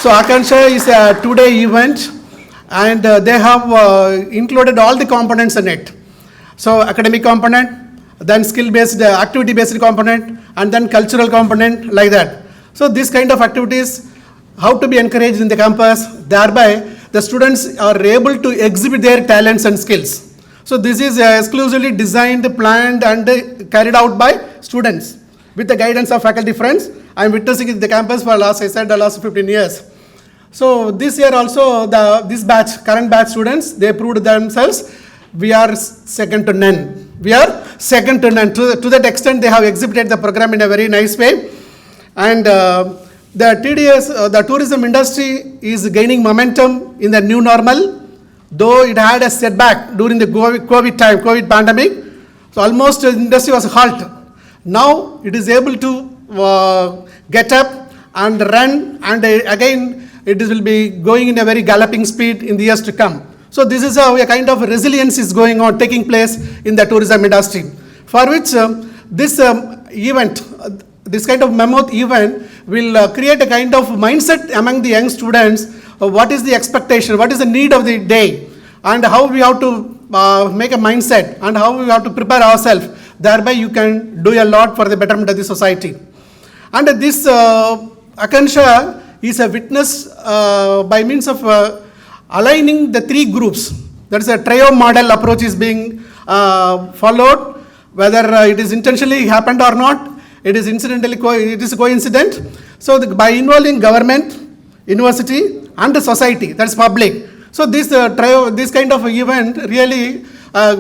So Akanksha is a 2-day event, and they have included all the components in it. So academic component, then skill-based, activity-based component, and then cultural component, like that. So this kind of activities, how to be encouraged in the campus, thereby the students are able to exhibit their talents and skills. So this is exclusively designed, planned, and carried out by students with the guidance of faculty friends. I am witnessing it in the campus for the last 15 years. So this year also, this batch, current batch students, they proved themselves. We are second to none. We are second to none. To that extent, they have exhibited the program in a very nice way. And the TDS, the tourism industry is gaining momentum in the new normal, though it had a setback during the COVID pandemic. So almost the industry was halt. Now it is able to get up and run, and again it will be going in a very galloping speed in the years to come. So this is how a kind of resilience is going on, taking place in the tourism industry, for which this event, this kind of mammoth event will create a kind of mindset among the young students. What is the expectation, what is the need of the day, and how we have to make a mindset, and how we have to prepare ourselves. Thereby you can do a lot for the betterment of the society. And this Akanksha is a witness by means of aligning the three groups. That is a trio model approach is being followed. Whether it is intentionally happened or not, it is incidentally it is coincident. So by involving government, university, and the society, that's public. So this this kind of event really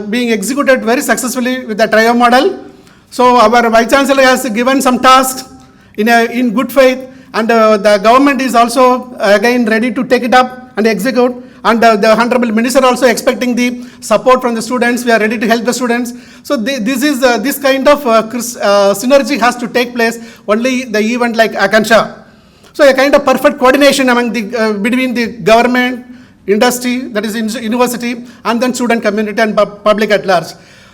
being executed very successfully with the trio model. So our Vice Chancellor has given some tasks in good faith, and the government is also again ready to take it up and execute. And the Honorable Minister also expecting the support from the students. We are ready to help the students. So this kind of synergy has to take place only the event like Akanksha. So a kind of perfect coordination among between the government, industry, that is university, and then student community and public at large.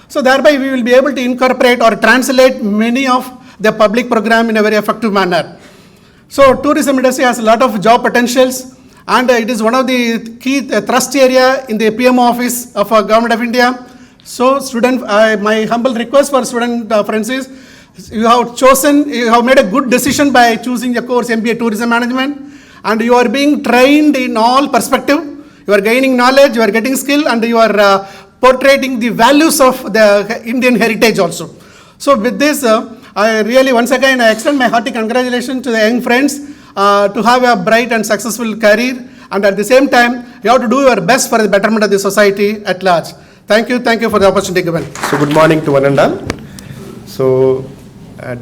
So thereby we will be able to incorporate or translate many of the public program in a very effective manner. So tourism industry has a lot of job potentials, and it is one of the key thrust area in the PM office of Government of India. So my humble request for student friends is, you have made a good decision by choosing the course MBA Tourism Management, and you are being trained in all perspective. You are gaining knowledge, you are getting skill, and you are portraying the values of the Indian heritage also. So with this, I really once again I extend my hearty congratulations to the young friends to have a bright and successful career, and at the same time, you have to do your best for the betterment of the society at large. Thank you for the opportunity given. So good morning to one and all. So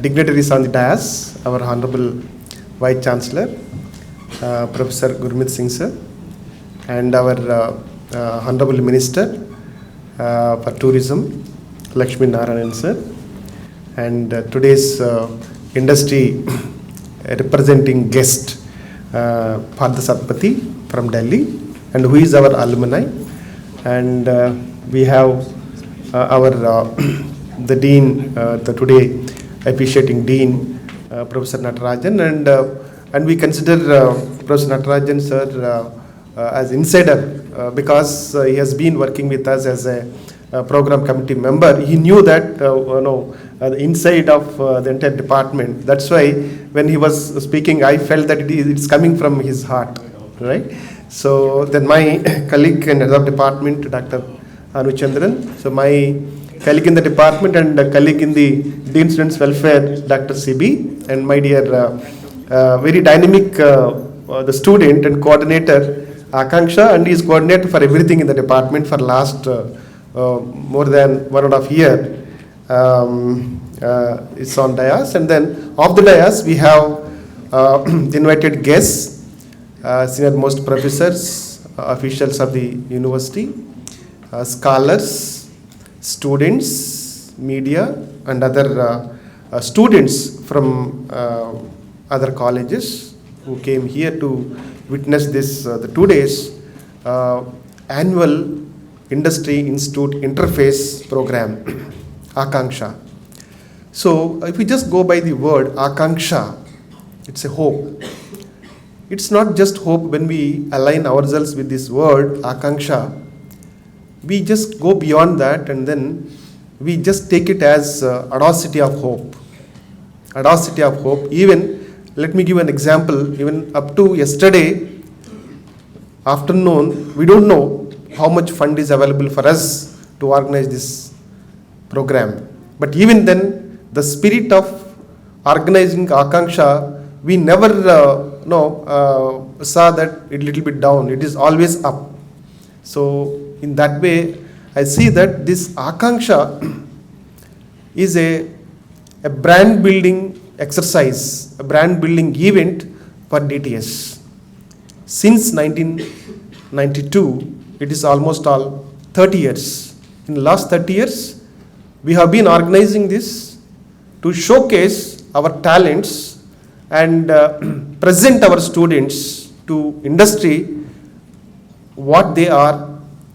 dignitaries on the dais, our Honorable Vice Chancellor, Professor Gurmeet Singh sir, and our Honorable Minister for Tourism, Lakshmi Narayan sir, and today's industry representing guest, Partha Satpathy from Delhi, and who is our alumni, and we have our the Dean, the today officiating Dean, Professor Natarajan, and we consider Professor Natarajan sir as insider because he has been working with us as a program committee member. He knew that the inside of the entire department. That's why when he was speaking, I felt that it's coming from his heart, right? So then my colleague in the department, Dr. Anuchandran. So my colleague in the department and colleague in the Dean Students Welfare, Dr. CB, and my dear very dynamic the student and coordinator Akanksha, and he is coordinator for everything in the department for last more than 1.5 years. It's on dais, and then off the dais we have invited guests, senior most professors, officials of the university, scholars, students, media, and other students from other colleges who came here to witness this the 2 days annual Industry Institute Interface Program, Akanksha. So if we just go by the word Akanksha, it's a hope. It's not just hope when we align ourselves with this word Akanksha. We just go beyond that, and then we just take it as audacity of hope. Audacity of hope. Even, let me give an example, even up to yesterday afternoon, we don't know how much fund is available for us to organize this program. But even then, the spirit of organizing Akanksha, we never saw that it little bit down. It is always up. So in that way, I see that this Akanksha is a brand building exercise, a brand building event for DTS. Since 1992, it is almost all 30 years. In the last 30 years, we have been organizing this to showcase our talents and present our students to industry what they are,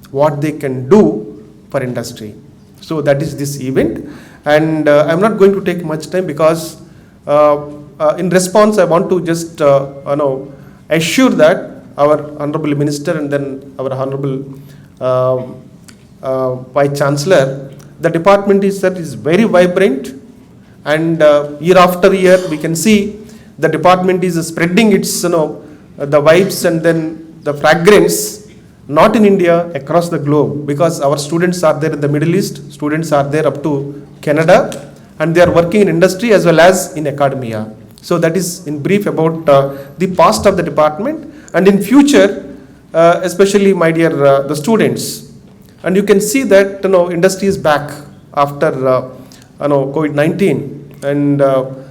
what they can do for industry. So that is this event, and I'm not going to take much time because in response I want to just assure that our Honorable Minister and then our Honorable Vice Chancellor, the department is very vibrant, and year after year we can see the department is spreading its the vibes and then the fragrance, not in India, across the globe, because our students are there in the Middle East, students are there up to Canada, and they are working in industry as well as in academia. So that is in brief about the past of the department, and in future, especially my dear the students. And you can see that industry is back after COVID-19, and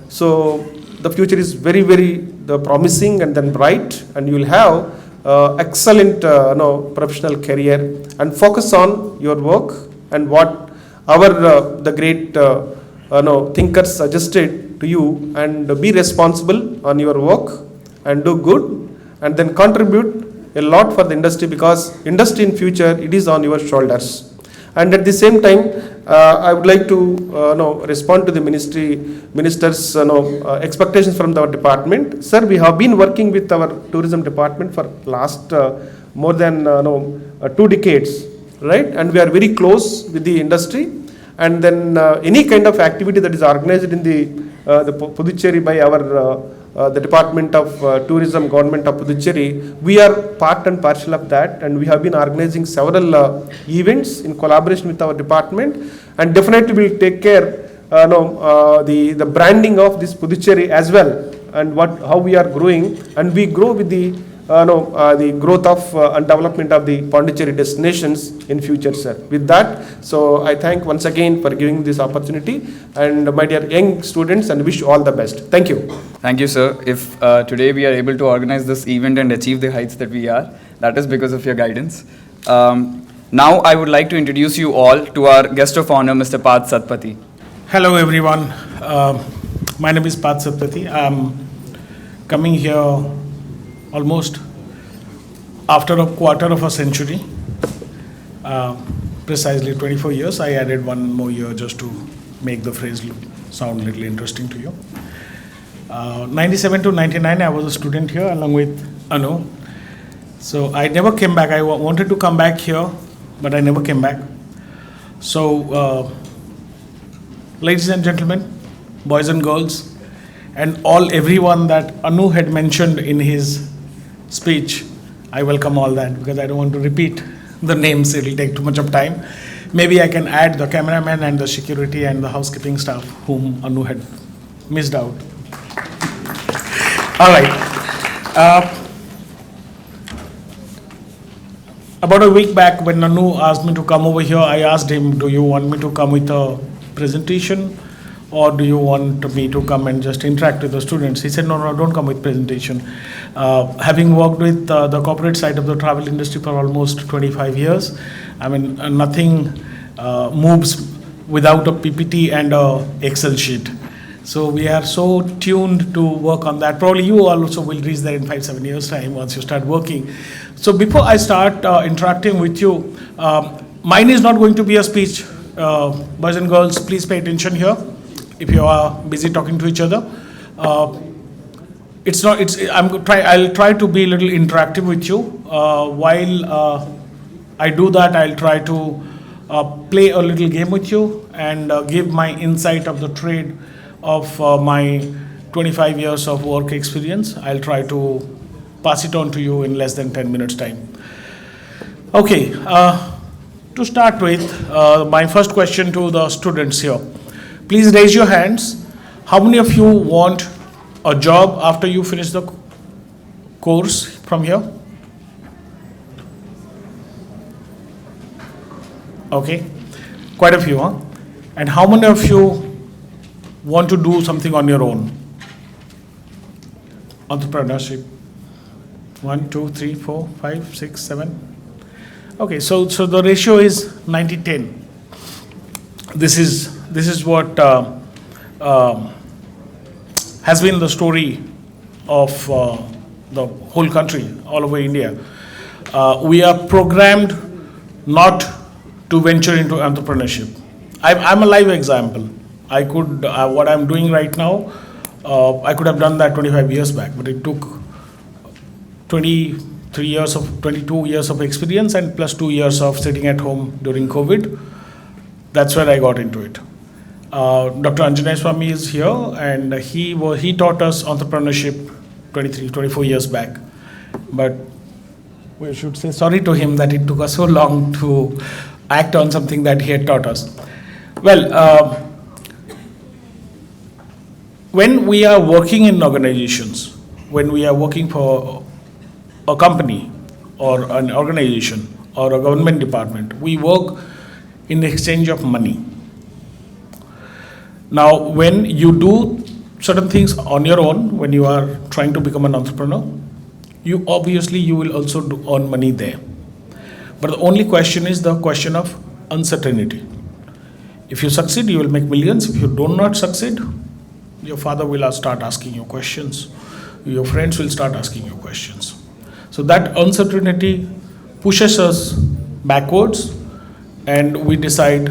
so the future is very, very promising and then bright, and you will have excellent professional career, and focus on your work and what our the great thinkers suggested to you, and be responsible on your work and do good, and then contribute a lot for the industry, because industry in future, it is on your shoulders. And at the same time, I would like to respond to the minister's expectations from our department. Sir, we have been working with our tourism department for last more than 2 decades, right? And we are very close with the industry. And then any kind of activity that is organized in the Pondicherry by our the Department of Tourism, Government of Pondicherry, we are part and parcel of that, and we have been organizing several events in collaboration with our department, and definitely will take care the branding of this Pondicherry as well, and how we are growing, and we grow with the the growth of and development of the Pondicherry destinations in future, sir. With that, so I thank once again for giving this opportunity, and my dear young students, and wish you all the best. Thank you. Thank you, sir. If today we are able to organize this event and achieve the heights that we are, that is because of your guidance. Now I would like to introduce you all to our guest of honor, Mr. Parth Satpathy. Hello everyone, my name is Parth Satpathy. I'm coming here almost after a quarter of a century, precisely 24 years. I added one more year just to make the phrase sound a little interesting to you. 97 to 99 I was a student here along with Anu. So I never came back. I wanted to come back here, but I never came back. So ladies and gentlemen, boys and girls, and everyone that Anu had mentioned in his speech, I welcome all that because I don't want to repeat the names. It will take too much of time. Maybe I can add the cameraman and the security and the housekeeping staff whom Anu had missed out. All right. About a week back when Anu asked me to come over here, I asked him, do you want me to come with a presentation or do you want me to come and just interact with the students? He said, no, don't come with presentation. Having worked with the corporate side of the travel industry for almost 25 years, I mean, nothing moves without a PPT and a Excel sheet. So we are so tuned to work on that. Probably you also will reach there in 5-7 years time once you start working. So before I start interacting with you, mine is not going to be a speech. Boys and girls, please pay attention here. If you are busy talking to each other, I'll try to be a little interactive with you. While I do that, I'll try to play a little game with you and give my insight of the trade of my 25 years of work experience. I'll try to pass it on to you in less than 10 minutes time. Okay, to start with, my first question to the students here. Please raise your hands. How many of you want a job after you finish the course from here? Okay, quite a few, huh? And how many of you want to do something on your own? Entrepreneurship. 1, 2, 3, 4, 5, 6, 7. Okay, so the ratio is 90-10. This is what has been the story of the whole country, all over India. We are programmed not to venture into entrepreneurship. I'm a live example. I could, what I'm doing right now, I could have done that 25 years back, but it took 22 years of experience and plus 2 years of sitting at home during COVID. That's where I got into it. Dr. Anjaney Swami is here, and he taught us entrepreneurship 24 years back. But we should say sorry to him that it took us so long to act on something that he had taught us. Well, when we are working in organizations, when we are working for a company or an organization or a government department, we work in exchange of money. Now, when you do certain things on your own, when you are trying to become an entrepreneur, you will also earn money there. But the only question is the question of uncertainty. If you succeed, you will make millions. If you do not succeed, your father will start asking you questions. Your friends will start asking you questions. So that uncertainty pushes us backwards, and we decide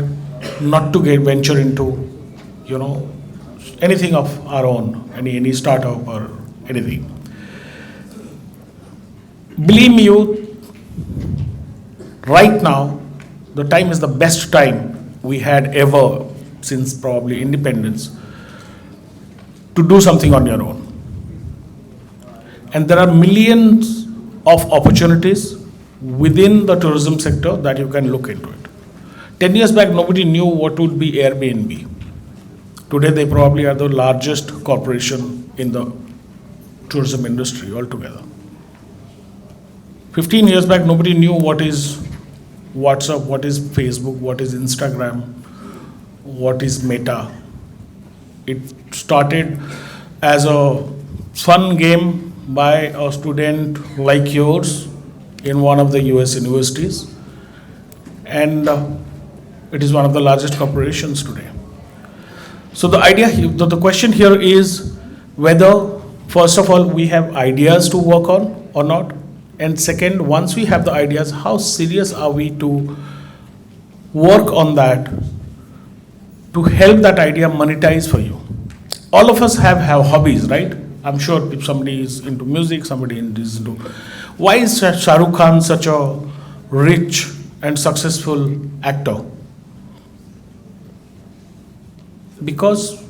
not to venture into, anything of our own, any startup or anything. Believe me, right now, the time is the best time we had ever since probably independence to do something on your own. And there are millions of opportunities within the tourism sector that you can look into it. 10 years back, nobody knew what would be Airbnb. Today, they probably are the largest corporation in the tourism industry altogether. 15 years back, nobody knew what is WhatsApp, what is Facebook, what is Instagram, what is Meta. It started as a fun game by a student like yours in one of the US universities, and it is one of the largest corporations today. So the question here is whether, first of all, we have ideas to work on or not, and second, once we have the ideas, how serious are we to work on that to help that idea monetize for you? All of us have hobbies, right? I'm sure if somebody is into music, somebody is into... Why is Shah Rukh Khan such a rich and successful actor? Because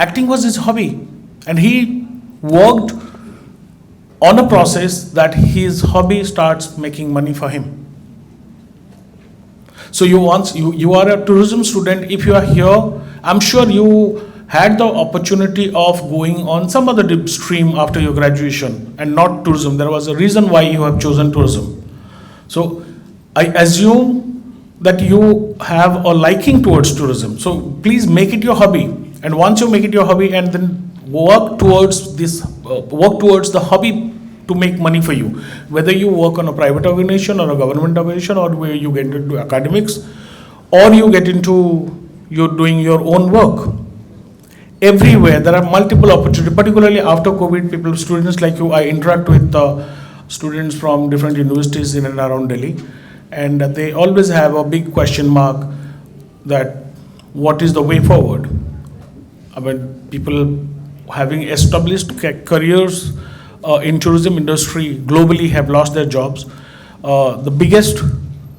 acting was his hobby, and he worked on a process that his hobby starts making money for him. So you are a tourism student. If you are here, I'm sure you had the opportunity of going on some other stream after your graduation and not tourism. There was a reason why you have chosen tourism. So I assume that you have a liking towards tourism. So please make it your hobby. And once you make it your hobby, and then work towards the hobby to make money for you. Whether you work on a private organization or a government organization, or where you get into academics, or you get into you're doing your own work. Everywhere there are multiple opportunities, particularly after COVID, students like you, I interact with students from different universities in and around Delhi, and they always have a big question mark that what is the way forward? I mean, people having established careers in tourism industry globally have lost their jobs. The biggest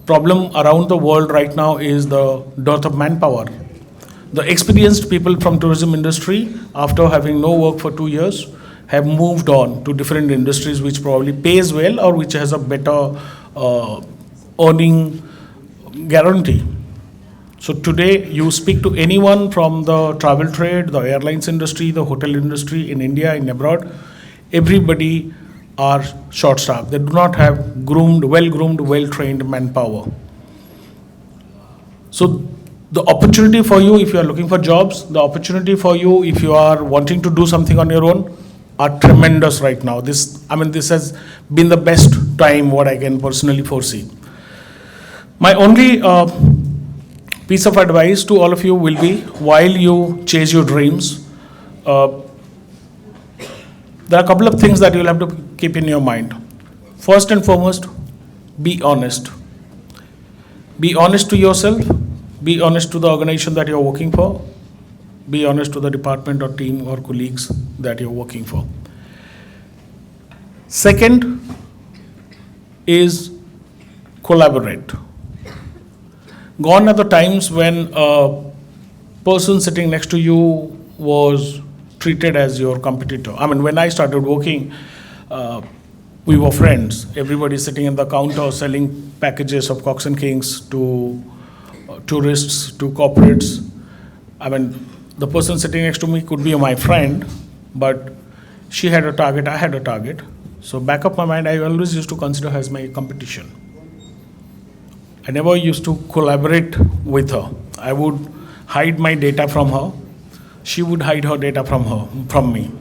problem around the world right now is the dearth of manpower. The experienced people from tourism industry, after having no work for 2 years, have moved on to different industries which probably pays well or which has a better earning guarantee. So today you speak to anyone from the travel trade, the airlines industry, the hotel industry in India, in abroad, everybody are short-staffed. They do not have well-groomed, well-trained manpower. So the opportunity for you if you are looking for jobs, the opportunity for you if you are wanting to do something on your own are tremendous right now. This has been the best time what I can personally foresee. My only piece of advice to all of you will be, while you chase your dreams, there are a couple of things that you'll have to keep in your mind. First and foremost, be honest. Be honest to yourself, be honest to the organization that you're working for, be honest to the department or team or colleagues that you're working for. Second is collaborate. Gone are the times when a person sitting next to you was treated as your competitor. I mean, when I started working, we were friends. Everybody sitting in the counter selling packages of Cox and Kings to tourists, to corporates. I mean, the person sitting next to me could be my friend, but she had a target, I had a target. So back of my mind, I always used to consider her as my competition. I never used to collaborate with her. I would hide my data from her. She would hide her data from me.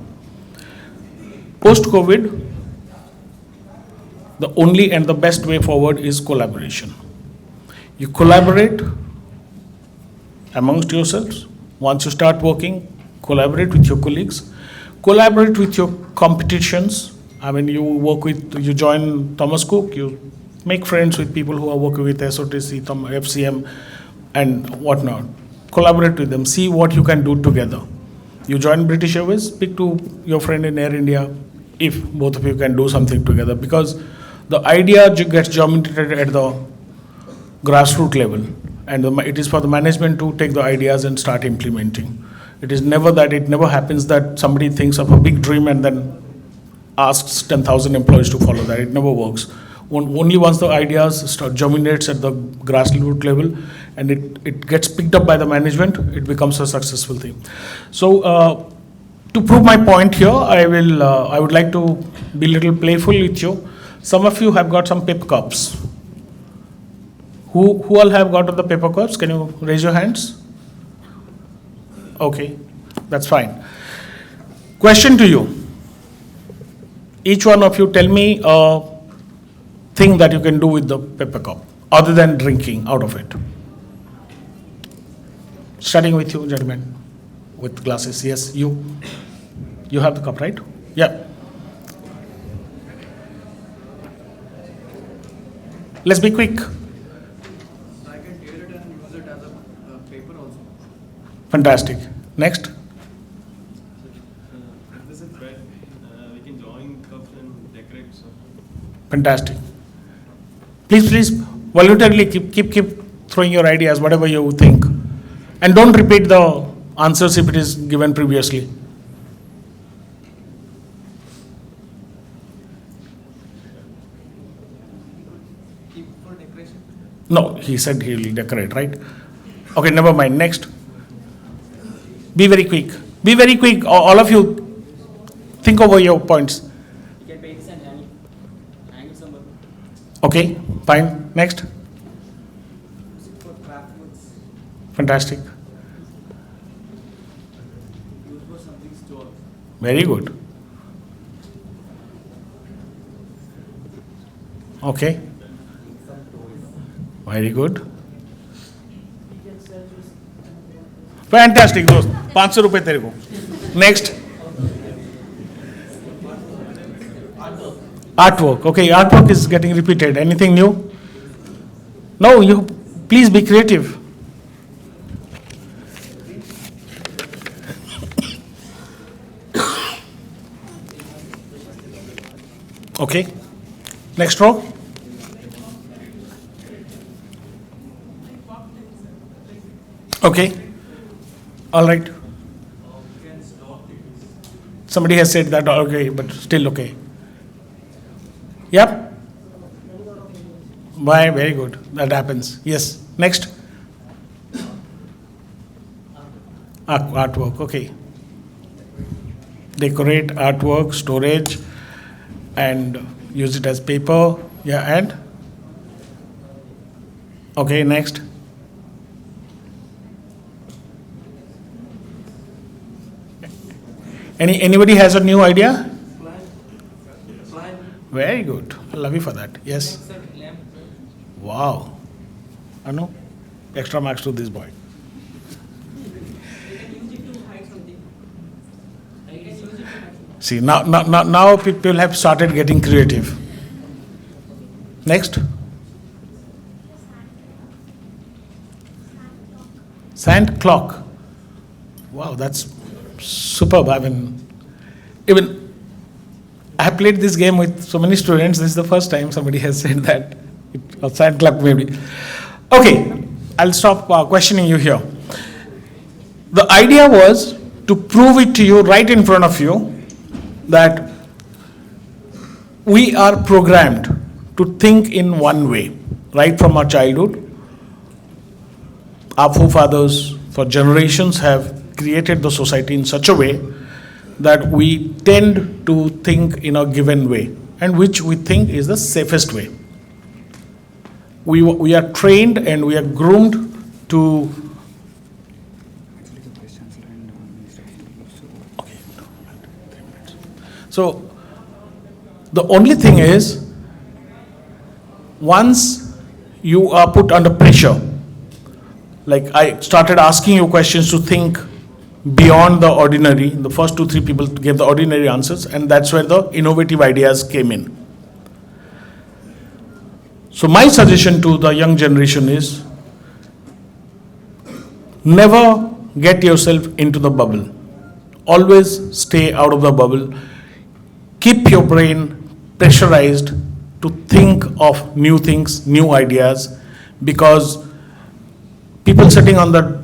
Post-COVID, the only and the best way forward is collaboration. You collaborate amongst yourselves. Once you start working, collaborate with your colleagues, collaborate with your competitions. I mean, you join Thomas Cook, you make friends with people who are working with SOTC, FCM, and whatnot. Collaborate with them, see what you can do together. You join British Airways, speak to your friend in Air India if both of you can do something together, because the idea gets germinated at the grassroots level, and it is for the management to take the ideas and start implementing. It never happens that somebody thinks of a big dream and then asks 10,000 employees to follow that. It never works. Only once the ideas germinates at the grassroots level and it gets picked up by the management, it becomes a successful thing. So To prove my point here, I would like to be a little playful with you. Some of you have got some paper cups. Who all have got the paper cups? Can you raise your hands? Okay, that's fine. Question to you. Each one of you tell me a thing that you can do with the paper cup other than drinking out of it. Starting with you, gentlemen, with glasses. Yes, you. You have the cup, right? Yeah. Let's be quick. I can tear it and use it as a paper also. Fantastic. Next. This is bread. We can join cups and decorate. So. Fantastic. Please, voluntarily keep throwing your ideas, whatever you think. And don't repeat the answers if it is given previously. Keep for decoration? No, he said he will decorate, right? Okay, never mind. Next. Be very quick. Be very quick. All of you, think over your points. You can paint this and hang it somewhere. Okay, fine. Next. For craft goods. Fantastic. Use for something store. Very good. Okay. Very good. Fantastic, दोस्त. 500 रुपए तेरे को. Next. Artwork. Okay, artwork is getting repeated. Anything new? No, you please be creative. Okay. Next row. Okay. All right. Somebody has said that, okay, but still okay. Yep. Why? Very good. That happens. Yes. Next. Artwork. Okay. Decorate artwork, storage, and use it as paper. Yeah, and? Okay, next. Anybody has a new idea? Plan. Very good. I love you for that. Yes. Lamp. Wow. I know. Extra marks to this boy. You can use it to hide something. You can use it to hide something. See, now people have started getting creative. Next. Sand clock. Wow, that's superb. I mean, even I have played this game with so many students. This is the first time somebody has said that. Or sand clock maybe. Okay, I'll stop questioning you here. The idea was to prove it to you right in front of you that we are programmed to think in one way, right from our childhood. Our forefathers for generations have created the society in such a way that we tend to think in a given way, and which we think is the safest way. We are trained and we are groomed to. Okay. So the only thing is, once you are put under pressure, like I started asking you questions to think beyond the ordinary, the first 2-3 people gave the ordinary answers, and that's where the innovative ideas came in. So my suggestion to the young generation is, never get yourself into the bubble. Always stay out of the bubble. Keep your brain pressurized to think of new things, new ideas, because people sitting on the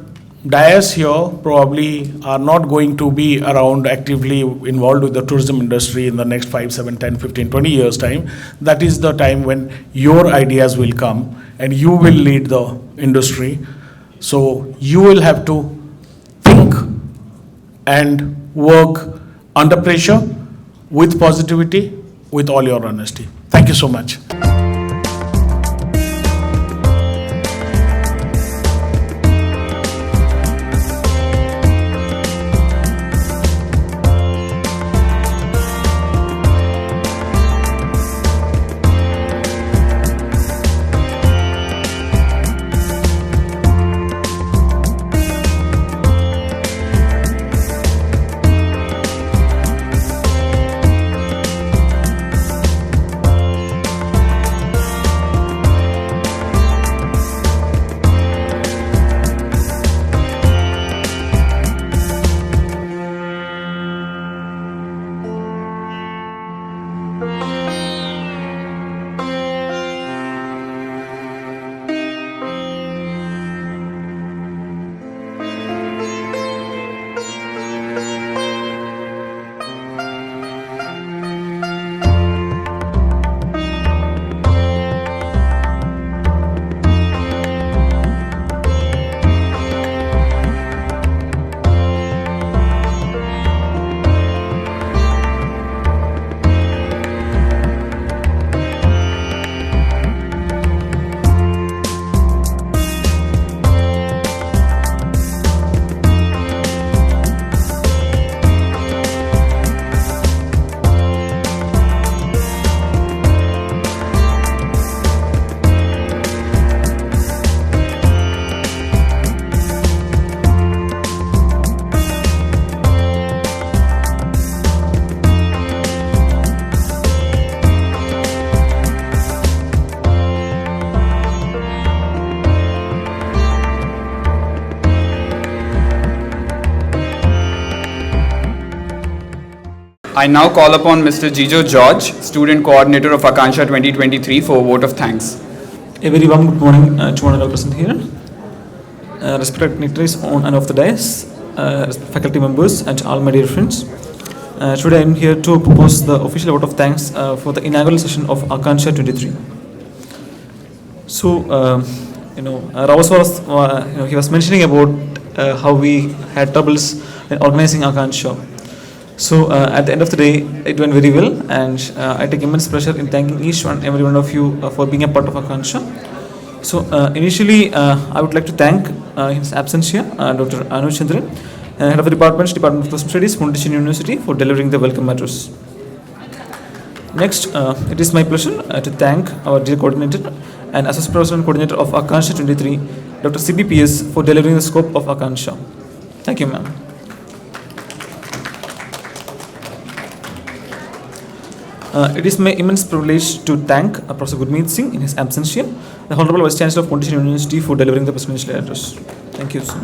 dais here probably are not going to be around actively involved with the tourism industry in the next 5, 7, 10, 15, 20 years time. That is the time when your ideas will come and you will lead the industry. So you will have to think and work under pressure with positivity, with all your honesty. Thank you so much. I now call upon Mr. Jijo George, Student Coordinator of Akanksha 2023 for a vote of thanks. A very warm good morning to one and all present here. Respected dignitaries on and off the dais, faculty members and all my dear friends. Today I am here to propose the official vote of thanks for the inaugural session of Akanksha 23. So, Ravas was, he was mentioning about how we had troubles in organizing Akanksha. So at the end of the day, it went very well, and I take immense pleasure in thanking each and every one of you for being a part of Akanksha. So initially, I would like to thank in his absence here, Dr. Anuj Chandran, Head of the Department of Tourism Studies, Pondicherry University, for delivering the welcome address. Next, it is my pleasure to thank our dear coordinator and Associate President Coordinator of Akanksha 23, Dr. CBPS, for delivering the scope of Akanksha. Thank you, ma'am. It is my immense privilege to thank Professor Gurmeet Singh in his absence here, the Honorable Vice Chancellor of Pondicherry University, for delivering the presidential address. Thank you, sir.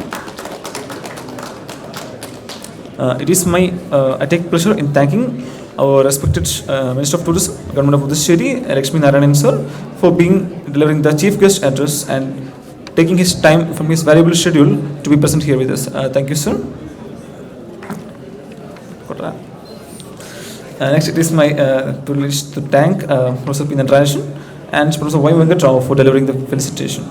It is my, I take pleasure in thanking our respected Minister of Tourism, Government of Pondicherry, Lakshmi Narayanan sir, for delivering the chief guest address and taking his time from his valuable schedule to be present here with us. Thank you, sir. Next, it is my privilege to thank Professor P. Natarajan and Professor Y. Venkatrao for delivering the felicitation.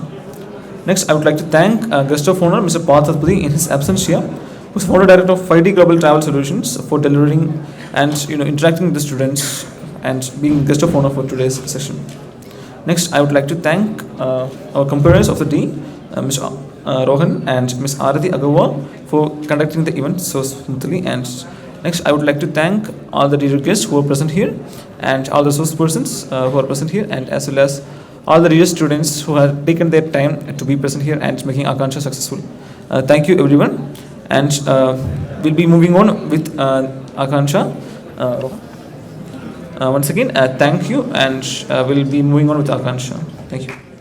Next, I would like to thank guest of honor, Mr. Parth Adpudi, in his absence here, who is founder director of 5D Global Travel Solutions, for delivering and interacting with the students and being guest of honor for today's session. Next, I would like to thank our components of the day, Ms. Rohan and Ms. Arati Agarwal, for conducting the event so smoothly. And next, I would like to thank all the dear guests who are present here and all the resource persons who are present here, and as well as all the dear students who have taken their time to be present here and making Akanksha successful. Thank you, everyone. And we'll be moving on with Akanksha. Once again, thank you, and we'll be moving on with Akanksha. Thank you.